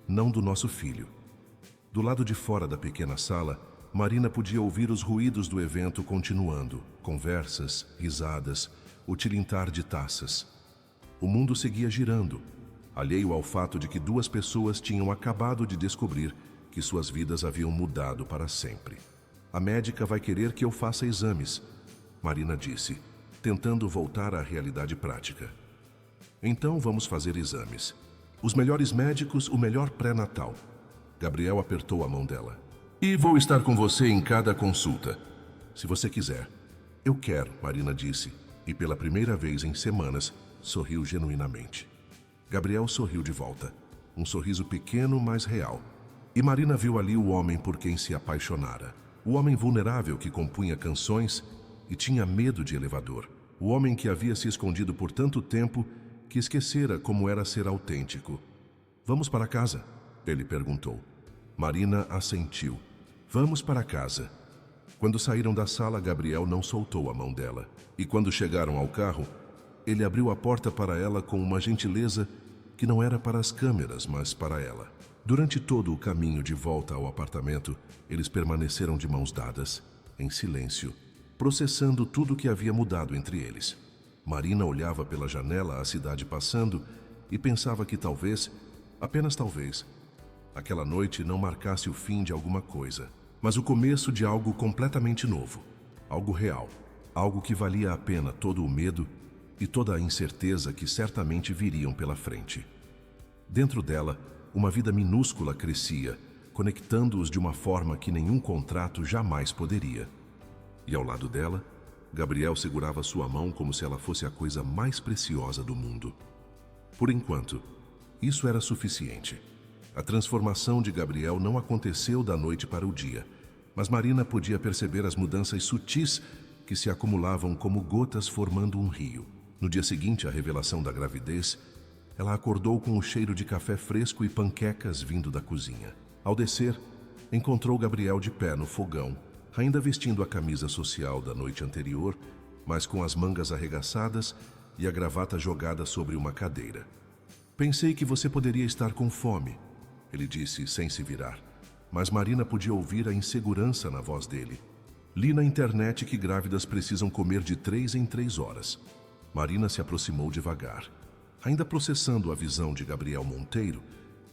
Não do nosso filho. Do lado de fora da pequena sala, Marina podia ouvir os ruídos do evento continuando. Conversas, risadas, o tilintar de taças. O mundo seguia girando, alheio ao fato de que duas pessoas tinham acabado de descobrir que suas vidas haviam mudado para sempre. A médica vai querer que eu faça exames, Marina disse, tentando voltar à realidade prática. Então vamos fazer exames. Os melhores médicos, o melhor pré-natal. Gabriel apertou a mão dela. E vou estar com você em cada consulta, se você quiser. Eu quero, Marina disse, e pela primeira vez em semanas, sorriu genuinamente. Gabriel sorriu de volta, um sorriso pequeno, mas real. E Marina viu ali o homem por quem se apaixonara. O homem vulnerável que compunha canções e tinha medo de elevador. O homem que havia se escondido por tanto tempo que esquecera como era ser autêntico. Vamos para casa? Ele perguntou. Marina assentiu. Vamos para casa. Quando saíram da sala, Gabriel não soltou a mão dela. E quando chegaram ao carro, ele abriu a porta para ela com uma gentileza que não era para as câmeras, mas para ela. Durante todo o caminho de volta ao apartamento, eles permaneceram de mãos dadas, em silêncio, processando tudo o que havia mudado entre eles. Marina olhava pela janela a cidade passando e pensava que talvez, apenas talvez, aquela noite não marcasse o fim de alguma coisa, mas o começo de algo completamente novo, algo real, algo que valia a pena todo o medo e toda a incerteza que certamente viriam pela frente. Dentro dela, uma vida minúscula crescia, conectando-os de uma forma que nenhum contrato jamais poderia. E ao lado dela, Gabriel segurava sua mão como se ela fosse a coisa mais preciosa do mundo. Por enquanto, isso era suficiente. A transformação de Gabriel não aconteceu da noite para o dia, mas Marina podia perceber as mudanças sutis que se acumulavam como gotas formando um rio. No dia seguinte à revelação da gravidez, ela acordou com o cheiro de café fresco e panquecas vindo da cozinha. Ao descer, encontrou Gabriel de pé no fogão, ainda vestindo a camisa social da noite anterior, mas com as mangas arregaçadas e a gravata jogada sobre uma cadeira. Pensei que você poderia estar com fome, ele disse sem se virar, mas Marina podia ouvir a insegurança na voz dele. Li na internet que grávidas precisam comer de 3 em 3 horas. Marina se aproximou devagar, ainda processando a visão de Gabriel Monteiro,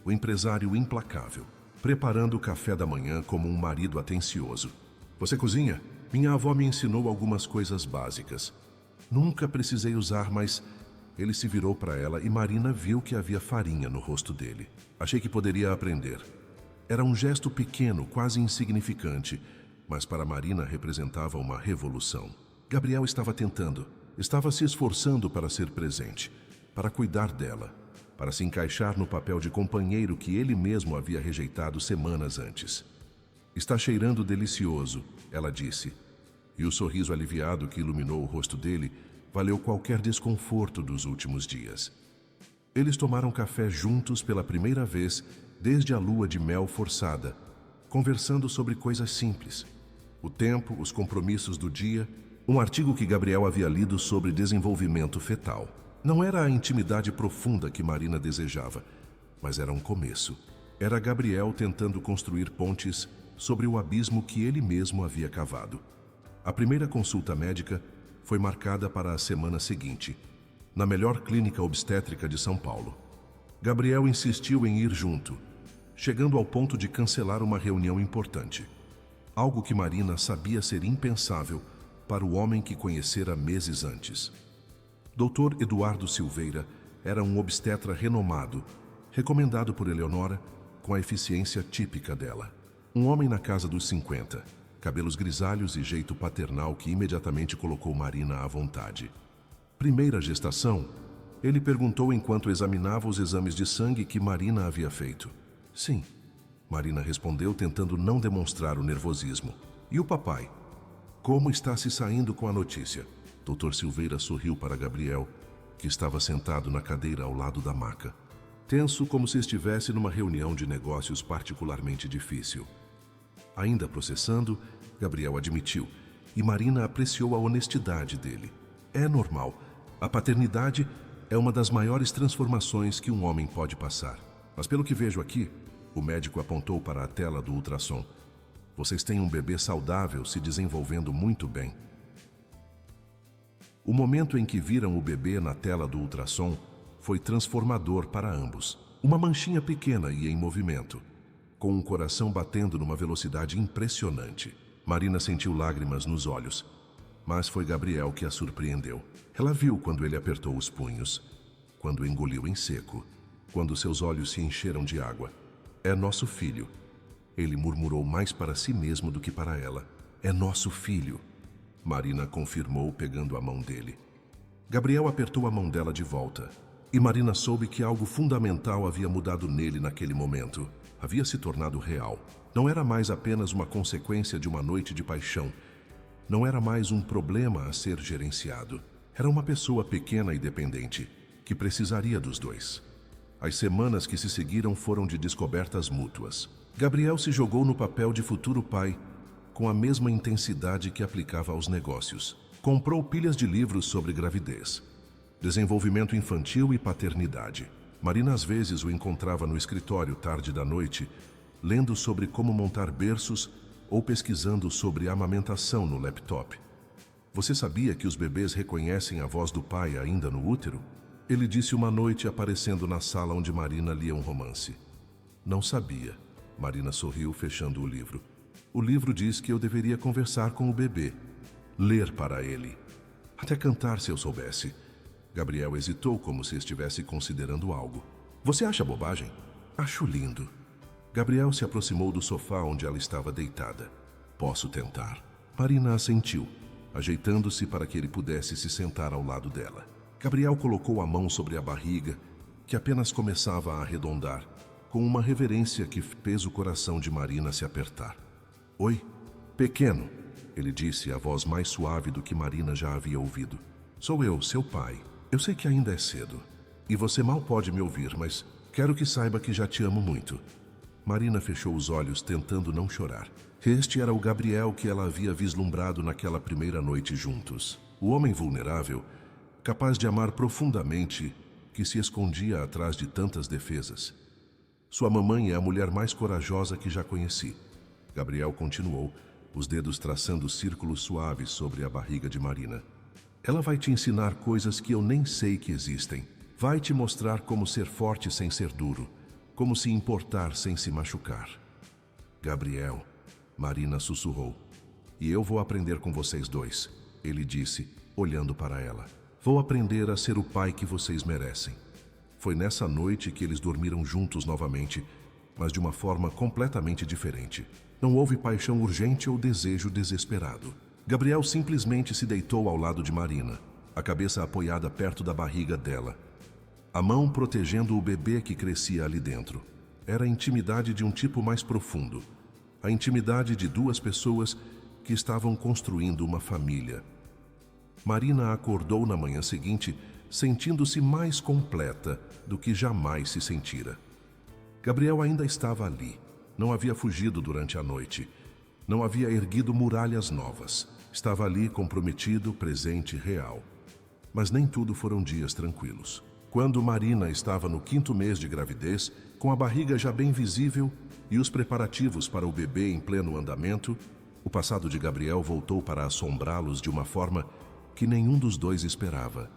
o empresário implacável, preparando o café da manhã como um marido atencioso. Você cozinha? Minha avó me ensinou algumas coisas básicas. Nunca precisei usar, mas... Ele se virou para ela e Marina viu que havia farinha no rosto dele. Achei que poderia aprender. Era um gesto pequeno, quase insignificante, mas para Marina representava uma revolução. Gabriel estava se esforçando para ser presente, para cuidar dela, para se encaixar no papel de companheiro que ele mesmo havia rejeitado semanas antes. "Está cheirando delicioso", ela disse, e o sorriso aliviado que iluminou o rosto dele valeu qualquer desconforto dos últimos dias. Eles tomaram café juntos pela primeira vez desde a lua de mel forçada, conversando sobre coisas simples. O tempo, os compromissos do dia, um artigo que Gabriel havia lido sobre desenvolvimento fetal. Não era a intimidade profunda que Marina desejava, mas era um começo. Era Gabriel tentando construir pontes sobre o abismo que ele mesmo havia cavado. A primeira consulta médica foi marcada para a semana seguinte, na melhor clínica obstétrica de São Paulo. Gabriel insistiu em ir junto, chegando ao ponto de cancelar uma reunião importante. Algo que Marina sabia ser impensável para o homem que conhecera meses antes. Dr. Eduardo Silveira era um obstetra renomado, recomendado por Eleonora com a eficiência típica dela. Um homem na casa dos 50, cabelos grisalhos e jeito paternal que imediatamente colocou Marina à vontade. "Primeira gestação?", ele perguntou enquanto examinava os exames de sangue que Marina havia feito. "Sim", Marina respondeu, tentando não demonstrar o nervosismo. "E o papai? Como está se saindo com a notícia?" Dr. Silveira sorriu para Gabriel, que estava sentado na cadeira ao lado da maca, tenso como se estivesse numa reunião de negócios particularmente difícil. Ainda processando, Gabriel admitiu, e Marina apreciou a honestidade dele. "É normal. A paternidade é uma das maiores transformações que um homem pode passar. Mas pelo que vejo aqui", o médico apontou para a tela do ultrassom, "vocês têm um bebê saudável se desenvolvendo muito bem." O momento em que viram o bebê na tela do ultrassom foi transformador para ambos. Uma manchinha pequena e em movimento, com um coração batendo numa velocidade impressionante. Marina sentiu lágrimas nos olhos, mas foi Gabriel que a surpreendeu. Ela viu quando ele apertou os punhos, quando engoliu em seco, quando seus olhos se encheram de água. "É nosso filho", ele murmurou mais para si mesmo do que para ela. "É nosso filho", Marina confirmou pegando a mão dele. Gabriel apertou a mão dela de volta, e Marina soube que algo fundamental havia mudado nele naquele momento. Havia se tornado real. Não era mais apenas uma consequência de uma noite de paixão. Não era mais um problema a ser gerenciado. Era uma pessoa pequena e dependente, que precisaria dos dois. As semanas que se seguiram foram de descobertas mútuas. Gabriel se jogou no papel de futuro pai, com a mesma intensidade que aplicava aos negócios. Comprou pilhas de livros sobre gravidez, desenvolvimento infantil e paternidade. Marina às vezes o encontrava no escritório tarde da noite, lendo sobre como montar berços ou pesquisando sobre amamentação no laptop. "Você sabia que os bebês reconhecem a voz do pai ainda no útero?", ele disse uma noite aparecendo na sala onde Marina lia um romance. "Não sabia", Marina sorriu, fechando o livro. "O livro diz que eu deveria conversar com o bebê, ler para ele. Até cantar se eu soubesse." Gabriel hesitou como se estivesse considerando algo. "Você acha bobagem?" "Acho lindo." Gabriel se aproximou do sofá onde ela estava deitada. "Posso tentar." Marina assentiu, ajeitando-se para que ele pudesse se sentar ao lado dela. Gabriel colocou a mão sobre a barriga, que apenas começava a arredondar, com uma reverência que fez o coração de Marina se apertar. "Oi, pequeno", ele disse, a voz mais suave do que Marina já havia ouvido. "Sou eu, seu pai. Eu sei que ainda é cedo, e você mal pode me ouvir, mas quero que saiba que já te amo muito." Marina fechou os olhos, tentando não chorar. Este era o Gabriel que ela havia vislumbrado naquela primeira noite juntos. O homem vulnerável, capaz de amar profundamente, que se escondia atrás de tantas defesas. "Sua mamãe é a mulher mais corajosa que já conheci." Gabriel continuou, os dedos traçando círculos suaves sobre a barriga de Marina. "Ela vai te ensinar coisas que eu nem sei que existem. Vai te mostrar como ser forte sem ser duro, como se importar sem se machucar." "Gabriel", Marina sussurrou. "E eu vou aprender com vocês dois", ele disse, olhando para ela. "Vou aprender a ser o pai que vocês merecem." Foi nessa noite que eles dormiram juntos novamente, mas de uma forma completamente diferente. Não houve paixão urgente ou desejo desesperado. Gabriel simplesmente se deitou ao lado de Marina, a cabeça apoiada perto da barriga dela, a mão protegendo o bebê que crescia ali dentro. Era a intimidade de um tipo mais profundo, a intimidade de duas pessoas que estavam construindo uma família. Marina acordou na manhã seguinte, sentindo-se mais completa do que jamais se sentira. Gabriel ainda estava ali, não havia fugido durante a noite, não havia erguido muralhas novas. Estava ali comprometido, presente, real. Mas nem tudo foram dias tranquilos. Quando Marina estava no 5º mês de gravidez, com a barriga já bem visível e os preparativos para o bebê em pleno andamento, o passado de Gabriel voltou para assombrá-los de uma forma que nenhum dos dois esperava.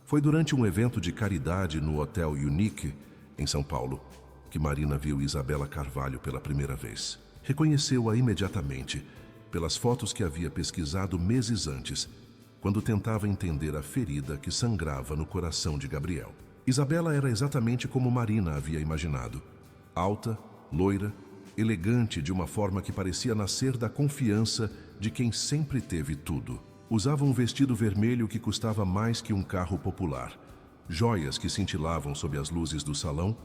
Foi durante um evento de caridade no Hotel Unique, em São Paulo, que Marina viu Isabela Carvalho pela primeira vez. Reconheceu-a imediatamente, pelas fotos que havia pesquisado meses antes, quando tentava entender a ferida que sangrava no coração de Gabriel. Isabela era exatamente como Marina havia imaginado. Alta, loira, elegante de uma forma que parecia nascer da confiança de quem sempre teve tudo. Usava um vestido vermelho que custava mais que um carro popular, joias que cintilavam sob as luzes do salão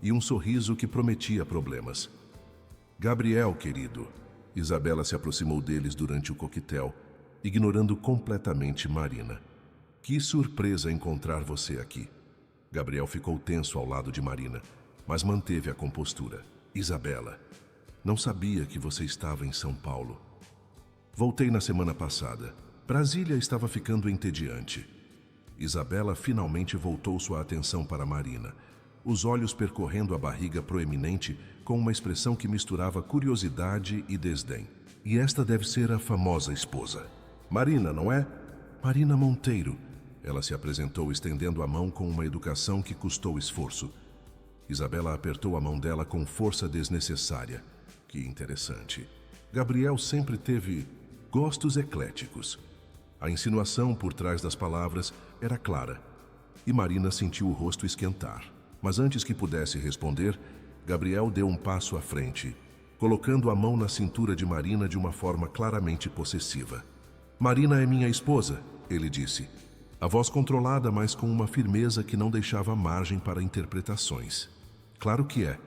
e um sorriso que prometia problemas. Gabriel, querido. Isabela se aproximou deles durante o coquetel, ignorando completamente Marina. Que surpresa encontrar você aqui. Gabriel ficou tenso ao lado de Marina, mas manteve a compostura. Isabela, não sabia que você estava em São Paulo. Voltei na semana passada. Brasília estava ficando entediante. Isabela finalmente voltou sua atenção para Marina, os olhos percorrendo a barriga proeminente com uma expressão que misturava curiosidade e desdém. E esta deve ser a famosa esposa. Marina, não é? Marina Monteiro. Ela se apresentou estendendo a mão com uma educação que custou esforço. Isabela apertou a mão dela com força desnecessária. Que interessante. Gabriel sempre teve gostos ecléticos. A insinuação por trás das palavras era clara, e Marina sentiu o rosto esquentar. Mas antes que pudesse responder, Gabriel deu um passo à frente, colocando a mão na cintura de Marina de uma forma claramente possessiva. Marina é minha esposa, ele disse. A voz controlada, mas com uma firmeza que não deixava margem para interpretações. Claro que é.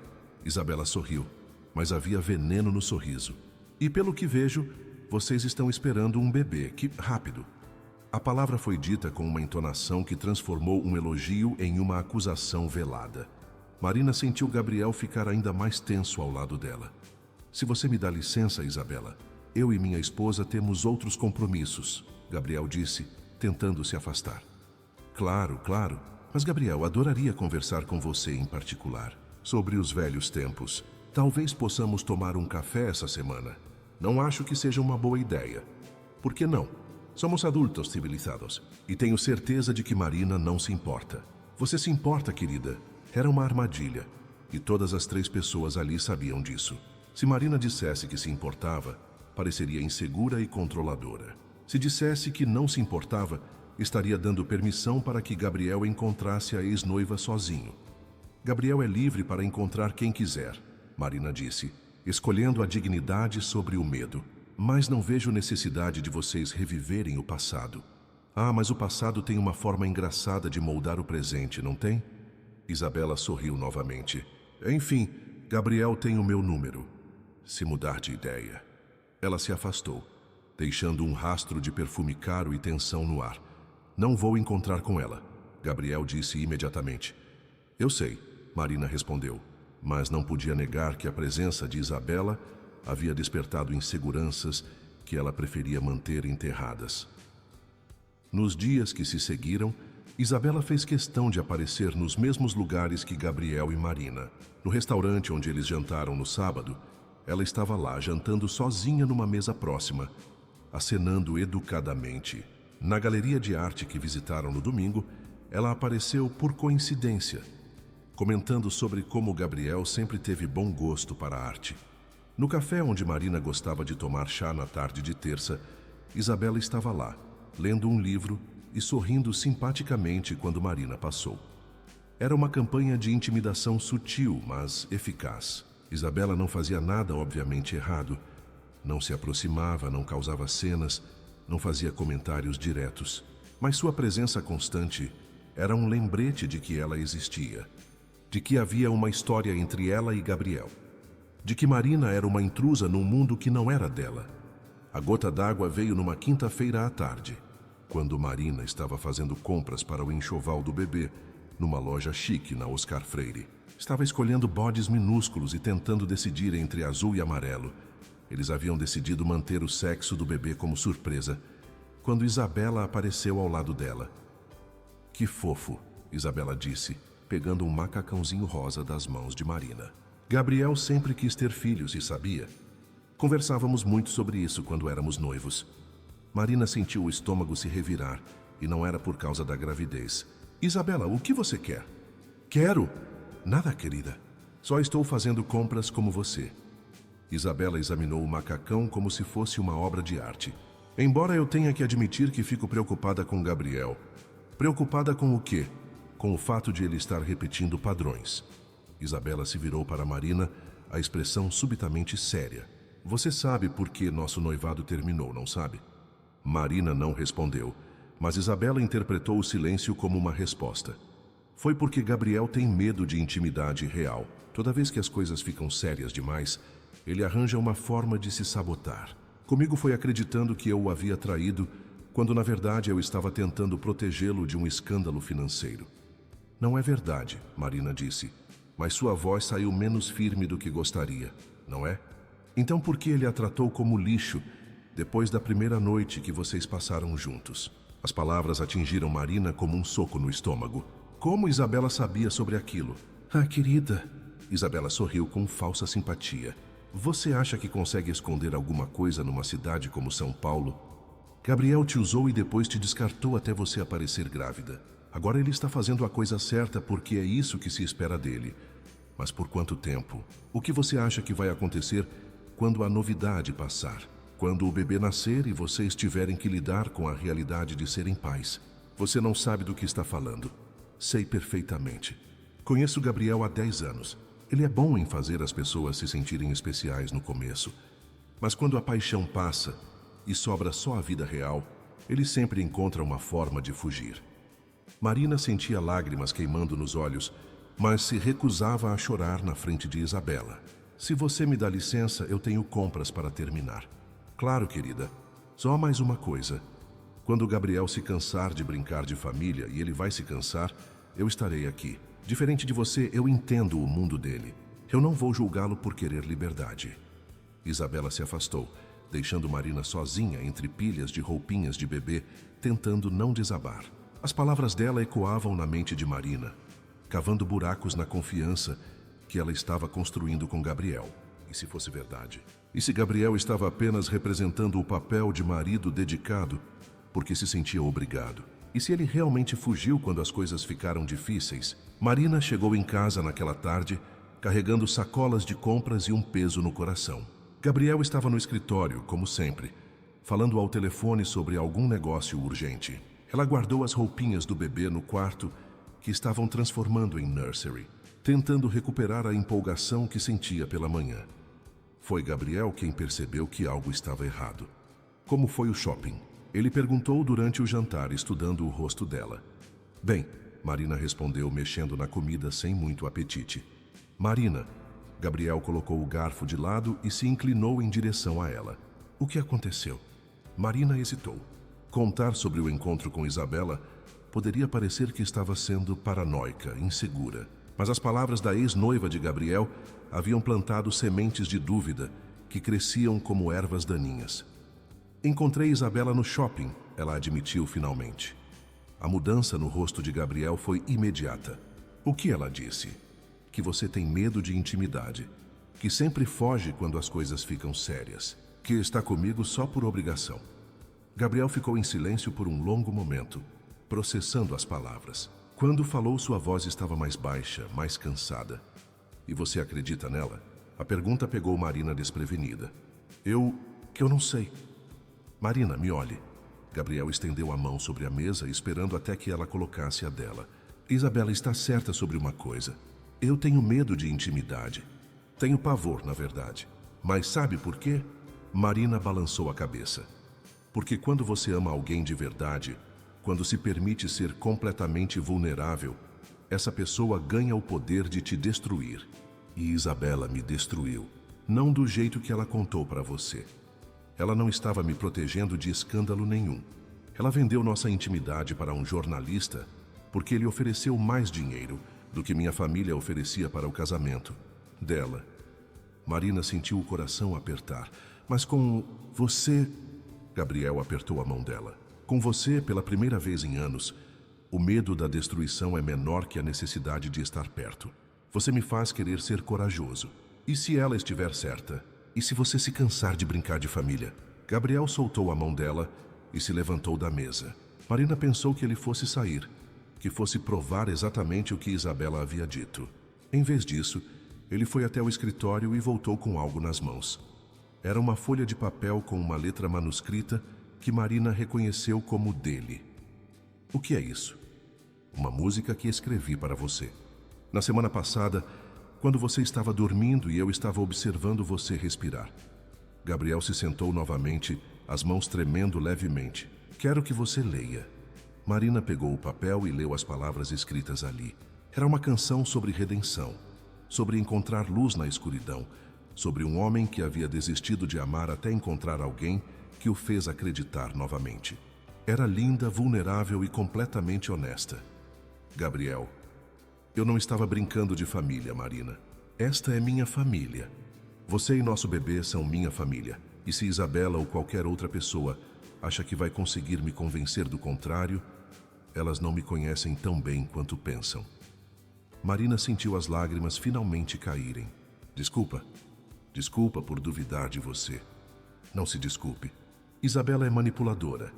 Isabela sorriu, mas havia veneno no sorriso. E pelo que vejo, vocês estão esperando um bebê. Que rápido. A palavra foi dita com uma entonação que transformou um elogio em uma acusação velada. Marina sentiu Gabriel ficar ainda mais tenso ao lado dela. Se você me dá licença, Isabela, eu e minha esposa temos outros compromissos, Gabriel disse, tentando se afastar. Claro, claro, mas Gabriel, adoraria conversar com você em particular, sobre os velhos tempos. Talvez possamos tomar um café essa semana. Não acho que seja uma boa ideia. Por que não? Somos adultos civilizados, e tenho certeza de que Marina não se importa. Você se importa, querida? Era uma armadilha, e todas as 3 pessoas ali sabiam disso. Se Marina dissesse que se importava, pareceria insegura e controladora. Se dissesse que não se importava, estaria dando permissão para que Gabriel encontrasse a ex-noiva sozinho. Gabriel é livre para encontrar quem quiser, Marina disse, escolhendo a dignidade sobre o medo. Mas não vejo necessidade de vocês reviverem o passado. Ah, mas o passado tem uma forma engraçada de moldar o presente, não tem? Isabela sorriu novamente. Enfim, Gabriel tem o meu número. Se mudar de ideia. Ela se afastou, deixando um rastro de perfume caro e tensão no ar. Não vou encontrar com ela, Gabriel disse imediatamente. Eu sei, Marina respondeu, mas não podia negar que a presença de Isabela havia despertado inseguranças que ela preferia manter enterradas. Nos dias que se seguiram, Isabela fez questão de aparecer nos mesmos lugares que Gabriel e Marina. No restaurante onde eles jantaram no sábado, ela estava lá jantando sozinha numa mesa próxima, acenando educadamente. Na galeria de arte que visitaram no domingo, ela apareceu por coincidência, comentando sobre como Gabriel sempre teve bom gosto para a arte. No café onde Marina gostava de tomar chá na tarde de terça, Isabela estava lá, lendo um livro e sorrindo simpaticamente quando Marina passou. Era uma campanha de intimidação sutil, mas eficaz. Isabela não fazia nada obviamente errado. Não se aproximava, não causava cenas, não fazia comentários diretos. Mas sua presença constante era um lembrete de que ela existia. De que havia uma história entre ela e Gabriel. De que Marina era uma intrusa num mundo que não era dela. A gota d'água veio numa quinta-feira à tarde, quando Marina estava fazendo compras para o enxoval do bebê, numa loja chique na Oscar Freire. Estava escolhendo bodes minúsculos e tentando decidir entre azul e amarelo. Eles haviam decidido manter o sexo do bebê como surpresa, quando Isabela apareceu ao lado dela. Que fofo, Isabela disse, pegando um macacãozinho rosa das mãos de Marina. Gabriel sempre quis ter filhos e sabia. Conversávamos muito sobre isso quando éramos noivos. Marina sentiu o estômago se revirar, e não era por causa da gravidez. Isabela, o que você quer? Quero? Nada, querida. Só estou fazendo compras como você. Isabela examinou o macacão como se fosse uma obra de arte. Embora eu tenha que admitir que fico preocupada com Gabriel. Preocupada com o quê? Com o fato de ele estar repetindo padrões. Isabela se virou para Marina, a expressão subitamente séria. Você sabe por que nosso noivado terminou, não sabe? Marina não respondeu, mas Isabela interpretou o silêncio como uma resposta. Foi porque Gabriel tem medo de intimidade real. Toda vez que as coisas ficam sérias demais, ele arranja uma forma de se sabotar. Comigo foi acreditando que eu o havia traído, quando na verdade eu estava tentando protegê-lo de um escândalo financeiro. Não é verdade, Marina disse, mas sua voz saiu menos firme do que gostaria, não é? Então por que ele a tratou como lixo depois da primeira noite que vocês passaram juntos? As palavras atingiram Marina como um soco no estômago. Como Isabela sabia sobre aquilo? Ah, querida, Isabela sorriu com falsa simpatia. Você acha que consegue esconder alguma coisa numa cidade como São Paulo? Gabriel te usou e depois te descartou até você aparecer grávida. Agora ele está fazendo a coisa certa porque é isso que se espera dele. Mas por quanto tempo? O que você acha que vai acontecer quando a novidade passar? Quando o bebê nascer e vocês tiverem que lidar com a realidade de serem pais? Você não sabe do que está falando. Sei perfeitamente. Conheço Gabriel há 10 anos. Ele é bom em fazer as pessoas se sentirem especiais no começo. Mas quando a paixão passa e sobra só a vida real, ele sempre encontra uma forma de fugir. Marina sentia lágrimas queimando nos olhos, mas se recusava a chorar na frente de Isabela. Se você me dá licença, eu tenho compras para terminar. Claro, querida. Só mais uma coisa. Quando Gabriel se cansar de brincar de família, e ele vai se cansar, eu estarei aqui. Diferente de você, eu entendo o mundo dele. Eu não vou julgá-lo por querer liberdade. Isabela se afastou, deixando Marina sozinha entre pilhas de roupinhas de bebê, tentando não desabar. As palavras dela ecoavam na mente de Marina, cavando buracos na confiança que ela estava construindo com Gabriel. E se fosse verdade? E se Gabriel estava apenas representando o papel de marido dedicado, porque se sentia obrigado? E se ele realmente fugiu quando as coisas ficaram difíceis? Marina chegou em casa naquela tarde, carregando sacolas de compras e um peso no coração. Gabriel estava no escritório, como sempre, falando ao telefone sobre algum negócio urgente. Ela guardou as roupinhas do bebê no quarto que estavam transformando em nursery, tentando recuperar a empolgação que sentia pela manhã. Foi Gabriel quem percebeu que algo estava errado. Como foi o shopping? Ele perguntou durante o jantar, estudando o rosto dela. Bem, Marina respondeu, mexendo na comida sem muito apetite. Marina, Gabriel colocou o garfo de lado e se inclinou em direção a ela. O que aconteceu? Marina hesitou. Contar sobre o encontro com Isabela poderia parecer que estava sendo paranoica, insegura. Mas as palavras da ex-noiva de Gabriel haviam plantado sementes de dúvida que cresciam como ervas daninhas. Encontrei Isabela no shopping, ela admitiu finalmente. A mudança no rosto de Gabriel foi imediata. O que ela disse? Que você tem medo de intimidade, que sempre foge quando as coisas ficam sérias, que está comigo só por obrigação. Gabriel ficou em silêncio por um longo momento, processando as palavras. Quando falou, sua voz estava mais baixa, mais cansada. E você acredita nela? A pergunta pegou Marina desprevenida. Eu não sei. Marina, me olhe. Gabriel estendeu a mão sobre a mesa, esperando até que ela colocasse a dela. Isabela está certa sobre uma coisa. Eu tenho medo de intimidade. Tenho pavor, na verdade. Mas sabe por quê? Marina balançou a cabeça. Porque quando você ama alguém de verdade, quando se permite ser completamente vulnerável, essa pessoa ganha o poder de te destruir. E Isabela me destruiu. Não do jeito que ela contou para você. Ela não estava me protegendo de escândalo nenhum. Ela vendeu nossa intimidade para um jornalista porque ele ofereceu mais dinheiro do que minha família oferecia para o casamento dela. Marina sentiu o coração apertar. Mas com você... Gabriel apertou a mão dela. Com você, pela primeira vez em anos, o medo da destruição é menor que a necessidade de estar perto. Você me faz querer ser corajoso. E se ela estiver certa? E se você se cansar de brincar de família? Gabriel soltou a mão dela e se levantou da mesa. Marina pensou que ele fosse sair, que fosse provar exatamente o que Isabela havia dito. Em vez disso, ele foi até o escritório e voltou com algo nas mãos. Era uma folha de papel com uma letra manuscrita que Marina reconheceu como dele. O que é isso? Uma música que escrevi para você. Na semana passada, quando você estava dormindo e eu estava observando você respirar. Gabriel se sentou novamente, as mãos tremendo levemente. Quero que você leia. Marina pegou o papel e leu as palavras escritas ali. Era uma canção sobre redenção, sobre encontrar luz na escuridão, sobre um homem que havia desistido de amar até encontrar alguém que o fez acreditar novamente. Era linda, vulnerável e completamente honesta. Gabriel, eu não estava brincando de família, Marina. Esta é minha família. Você e nosso bebê são minha família. E se Isabela ou qualquer outra pessoa acha que vai conseguir me convencer do contrário, elas não me conhecem tão bem quanto pensam. Marina sentiu as lágrimas finalmente caírem. Desculpa por duvidar de você. Não se desculpe. Isabela é manipuladora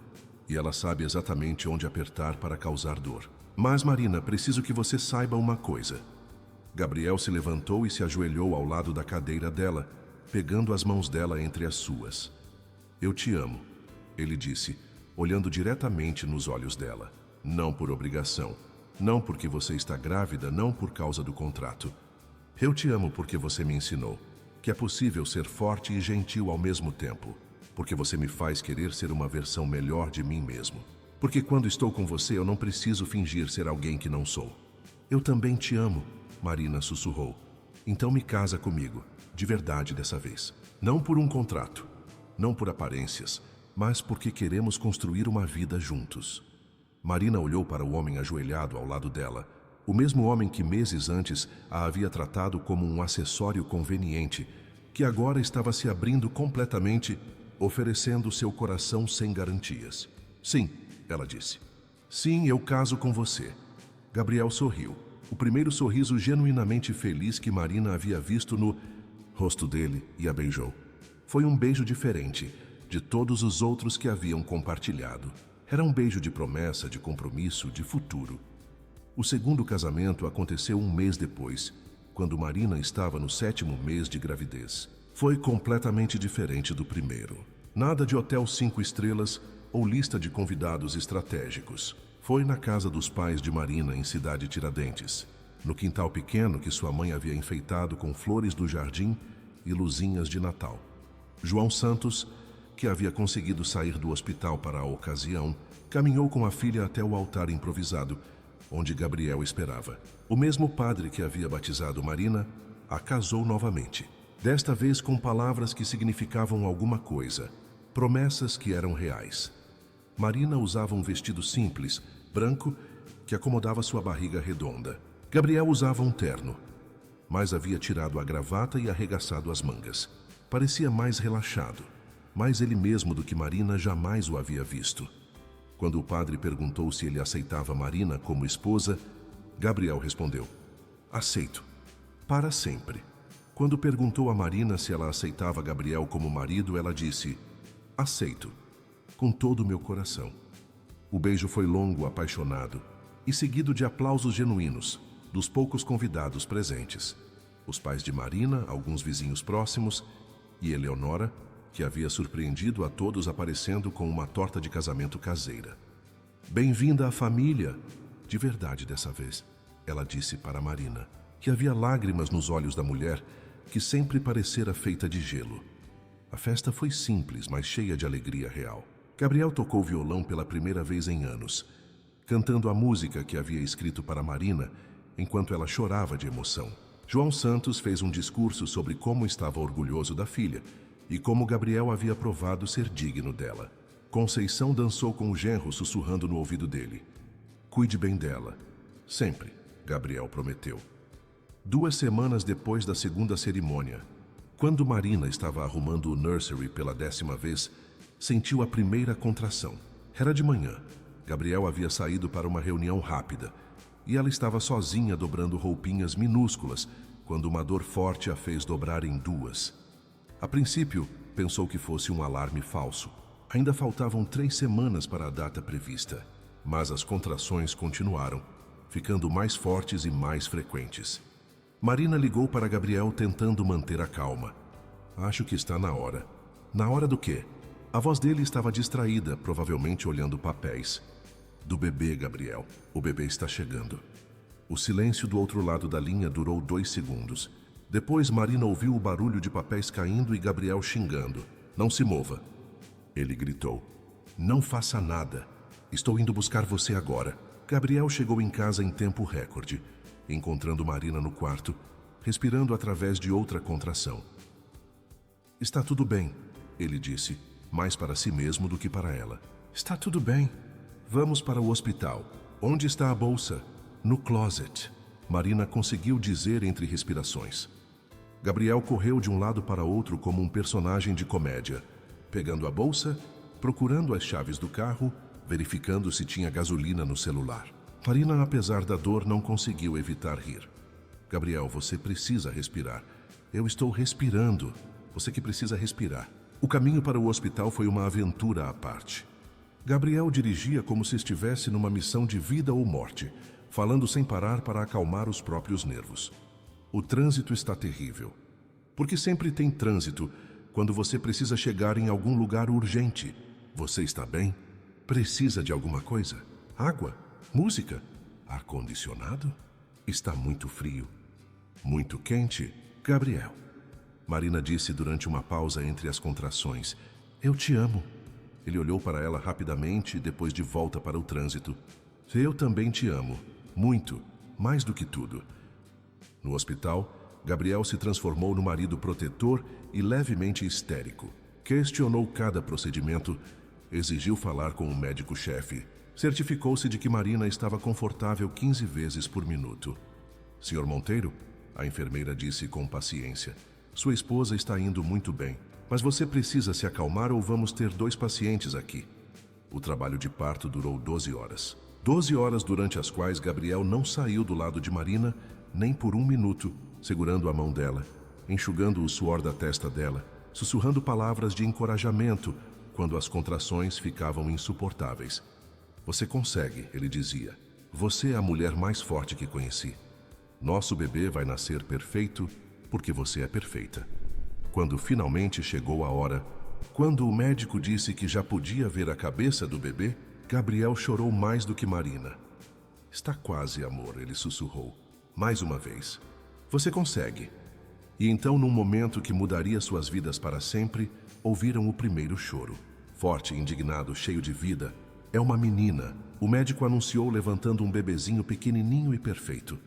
e ela sabe exatamente onde apertar para causar dor. Mas, Marina, preciso que você saiba uma coisa. Gabriel se levantou e se ajoelhou ao lado da cadeira dela, pegando as mãos dela entre as suas. Eu te amo, ele disse, olhando diretamente nos olhos dela. Não por obrigação, não porque você está grávida, não por causa do contrato. Eu te amo porque você me ensinou que é possível ser forte e gentil ao mesmo tempo, porque você me faz querer ser uma versão melhor de mim mesmo. Porque quando estou com você eu não preciso fingir ser alguém que não sou. Eu também te amo, Marina sussurrou. Então me casa comigo, de verdade dessa vez. Não por um contrato, não por aparências, mas porque queremos construir uma vida juntos. Marina olhou para o homem ajoelhado ao lado dela, o mesmo homem que meses antes a havia tratado como um acessório conveniente, que agora estava se abrindo completamente, oferecendo seu coração sem garantias. Sim, ela disse. Sim, eu caso com você. Gabriel sorriu, o primeiro sorriso genuinamente feliz que Marina havia visto no rosto dele, e a beijou. Foi um beijo diferente de todos os outros que haviam compartilhado. Era um beijo de promessa, de compromisso, de futuro. O segundo casamento aconteceu um mês depois, quando Marina estava no 7º mês de gravidez. Foi completamente diferente do primeiro. Nada de hotel 5 estrelas ou lista de convidados estratégicos. Foi na casa dos pais de Marina, em Cidade Tiradentes, no quintal pequeno que sua mãe havia enfeitado com flores do jardim e luzinhas de Natal. João Santos, que havia conseguido sair do hospital para a ocasião, caminhou com a filha até o altar improvisado, onde Gabriel esperava. O mesmo padre que havia batizado Marina a casou novamente, desta vez com palavras que significavam alguma coisa, promessas que eram reais. Marina usava um vestido simples, branco, que acomodava sua barriga redonda. Gabriel usava um terno, mas havia tirado a gravata e arregaçado as mangas. Parecia mais relaxado, mais ele mesmo do que Marina jamais o havia visto. Quando o padre perguntou se ele aceitava Marina como esposa, Gabriel respondeu: aceito, para sempre. Quando perguntou a Marina se ela aceitava Gabriel como marido, ela disse: aceito, com todo o meu coração. O beijo foi longo, apaixonado, e seguido de aplausos genuínos dos poucos convidados presentes. Os pais de Marina, alguns vizinhos próximos, e Eleonora, que havia surpreendido a todos aparecendo com uma torta de casamento caseira. Bem-vinda à família, de verdade dessa vez, ela disse para Marina, que havia lágrimas nos olhos da mulher, que sempre parecera feita de gelo. A festa foi simples, mas cheia de alegria real. Gabriel tocou violão pela primeira vez em anos, cantando a música que havia escrito para Marina enquanto ela chorava de emoção. João Santos fez um discurso sobre como estava orgulhoso da filha e como Gabriel havia provado ser digno dela. Conceição dançou com o genro, sussurrando no ouvido dele. Cuide bem dela. Sempre, Gabriel prometeu. 2 semanas depois da segunda cerimônia, quando Marina estava arrumando o nursery pela 10ª vez, sentiu a primeira contração. Era de manhã. Gabriel havia saído para uma reunião rápida e ela estava sozinha dobrando roupinhas minúsculas quando uma dor forte a fez dobrar em 2. A princípio, pensou que fosse um alarme falso. Ainda faltavam 3 semanas para a data prevista, mas as contrações continuaram, ficando mais fortes e mais frequentes. Marina ligou para Gabriel tentando manter a calma. Acho que está na hora. Na hora do quê? A voz dele estava distraída, provavelmente olhando papéis. Do bebê, Gabriel. O bebê está chegando. O silêncio do outro lado da linha durou 2 segundos. Depois, Marina ouviu o barulho de papéis caindo e Gabriel xingando. Não se mova. Ele gritou. Não faça nada. Estou indo buscar você agora. Gabriel chegou em casa em tempo recorde, encontrando Marina no quarto, respirando através de outra contração. Está tudo bem, ele disse, mais para si mesmo do que para ela. Está tudo bem. Vamos para o hospital. Onde está a bolsa? No closet. Marina conseguiu dizer entre respirações. Gabriel correu de um lado para outro como um personagem de comédia, pegando a bolsa, procurando as chaves do carro, verificando se tinha gasolina no celular. Marina, apesar da dor, não conseguiu evitar rir. Gabriel, você precisa respirar. Eu estou respirando. Você que precisa respirar. O caminho para o hospital foi uma aventura à parte. Gabriel dirigia como se estivesse numa missão de vida ou morte, falando sem parar para acalmar os próprios nervos. O trânsito está terrível. Porque sempre tem trânsito quando você precisa chegar em algum lugar urgente. Você está bem? Precisa de alguma coisa? Água? Música? Ar-condicionado? Está muito frio. Muito quente? Gabriel. Marina disse durante uma pausa entre as contrações. Eu te amo. Ele olhou para ela rapidamente, depois de volta para o trânsito. Eu também te amo. Muito. Mais do que tudo. No hospital, Gabriel se transformou no marido protetor e levemente histérico. Questionou cada procedimento, exigiu falar com o médico-chefe. Certificou-se de que Marina estava confortável 15 vezes por minuto. Senhor Monteiro, a enfermeira disse com paciência, sua esposa está indo muito bem, mas você precisa se acalmar ou vamos ter 2 pacientes aqui. O trabalho de parto durou 12 horas. 12 horas durante as quais Gabriel não saiu do lado de Marina nem por 1 minuto, segurando a mão dela, enxugando o suor da testa dela, sussurrando palavras de encorajamento quando as contrações ficavam insuportáveis. Você consegue, ele dizia. Você é a mulher mais forte que conheci. Nosso bebê vai nascer perfeito porque você é perfeita. Quando finalmente chegou a hora, quando o médico disse que já podia ver a cabeça do bebê, Gabriel chorou mais do que Marina. Está quase, amor, ele sussurrou. Mais uma vez. Você consegue. E então, num momento que mudaria suas vidas para sempre, ouviram o primeiro choro. Forte, indignado, cheio de vida. É uma menina, o médico anunciou levantando um bebezinho pequenininho e perfeito.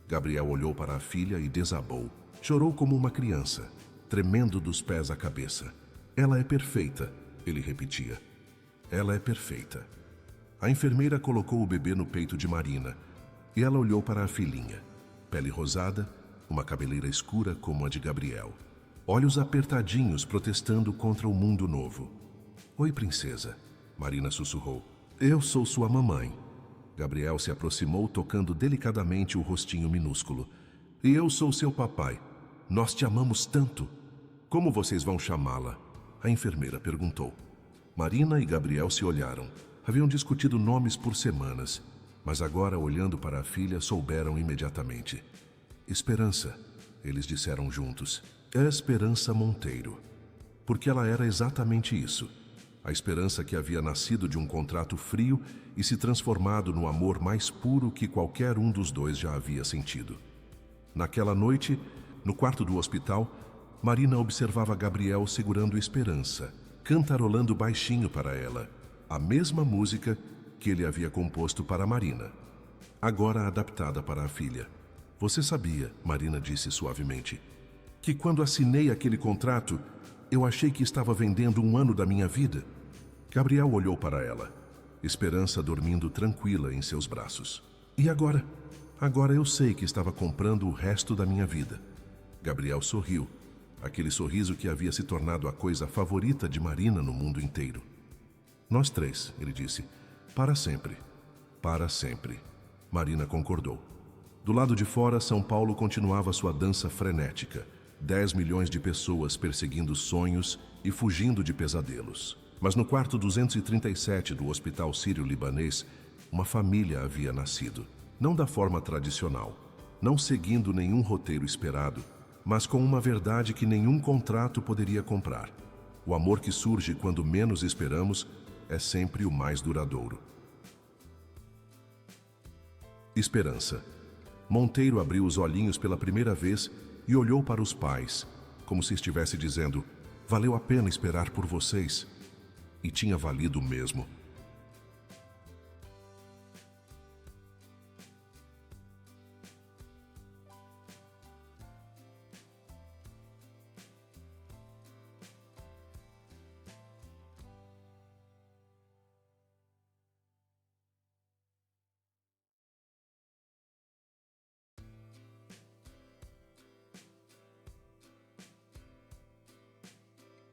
Gabriel olhou para a filha e desabou. Chorou como uma criança, tremendo dos pés à cabeça. Ela é perfeita, ele repetia. Ela é perfeita. A enfermeira colocou o bebê no peito de Marina e ela olhou para a filhinha. Pele rosada, uma cabeleira escura como a de Gabriel. Olhos apertadinhos protestando contra o mundo novo. Oi, princesa. Marina sussurrou. Eu sou sua mamãe. Gabriel se aproximou tocando delicadamente o rostinho minúsculo. E eu sou seu papai. Nós te amamos tanto. Como vocês vão chamá-la? A enfermeira perguntou. Marina e Gabriel se olharam. Haviam discutido nomes por semanas, mas agora, olhando para a filha, souberam imediatamente. Esperança, eles disseram juntos. É Esperança Monteiro. Porque ela era exatamente isso. A esperança que havia nascido de um contrato frio e se transformado no amor mais puro que qualquer um dos dois já havia sentido. Naquela noite, No quarto do hospital, Marina observava Gabriel segurando Esperança, cantarolando baixinho para ela, a mesma música que ele havia composto para Marina, agora adaptada para a filha. Você sabia, Marina disse suavemente, que quando assinei aquele contrato, eu achei que estava vendendo 1 ano da minha vida? Gabriel olhou para ela, Esperança dormindo tranquila em seus braços. E agora? Agora eu sei que estava comprando o resto da minha vida. Gabriel sorriu, aquele sorriso que havia se tornado a coisa favorita de Marina no mundo inteiro. Nós 3, ele disse, para sempre. Para sempre. Marina concordou. Do lado de fora, São Paulo continuava sua dança frenética. 10 milhões de pessoas perseguindo sonhos e fugindo de pesadelos. Mas no quarto 237 do Hospital Sírio-Libanês, uma família havia nascido. Não da forma tradicional, não seguindo nenhum roteiro esperado, mas com uma verdade que nenhum contrato poderia comprar. O amor que surge quando menos esperamos é sempre o mais duradouro. Esperança. Monteiro abriu os olhinhos pela primeira vez e olhou para os pais, como se estivesse dizendo: valeu a pena esperar por vocês. E tinha valido mesmo.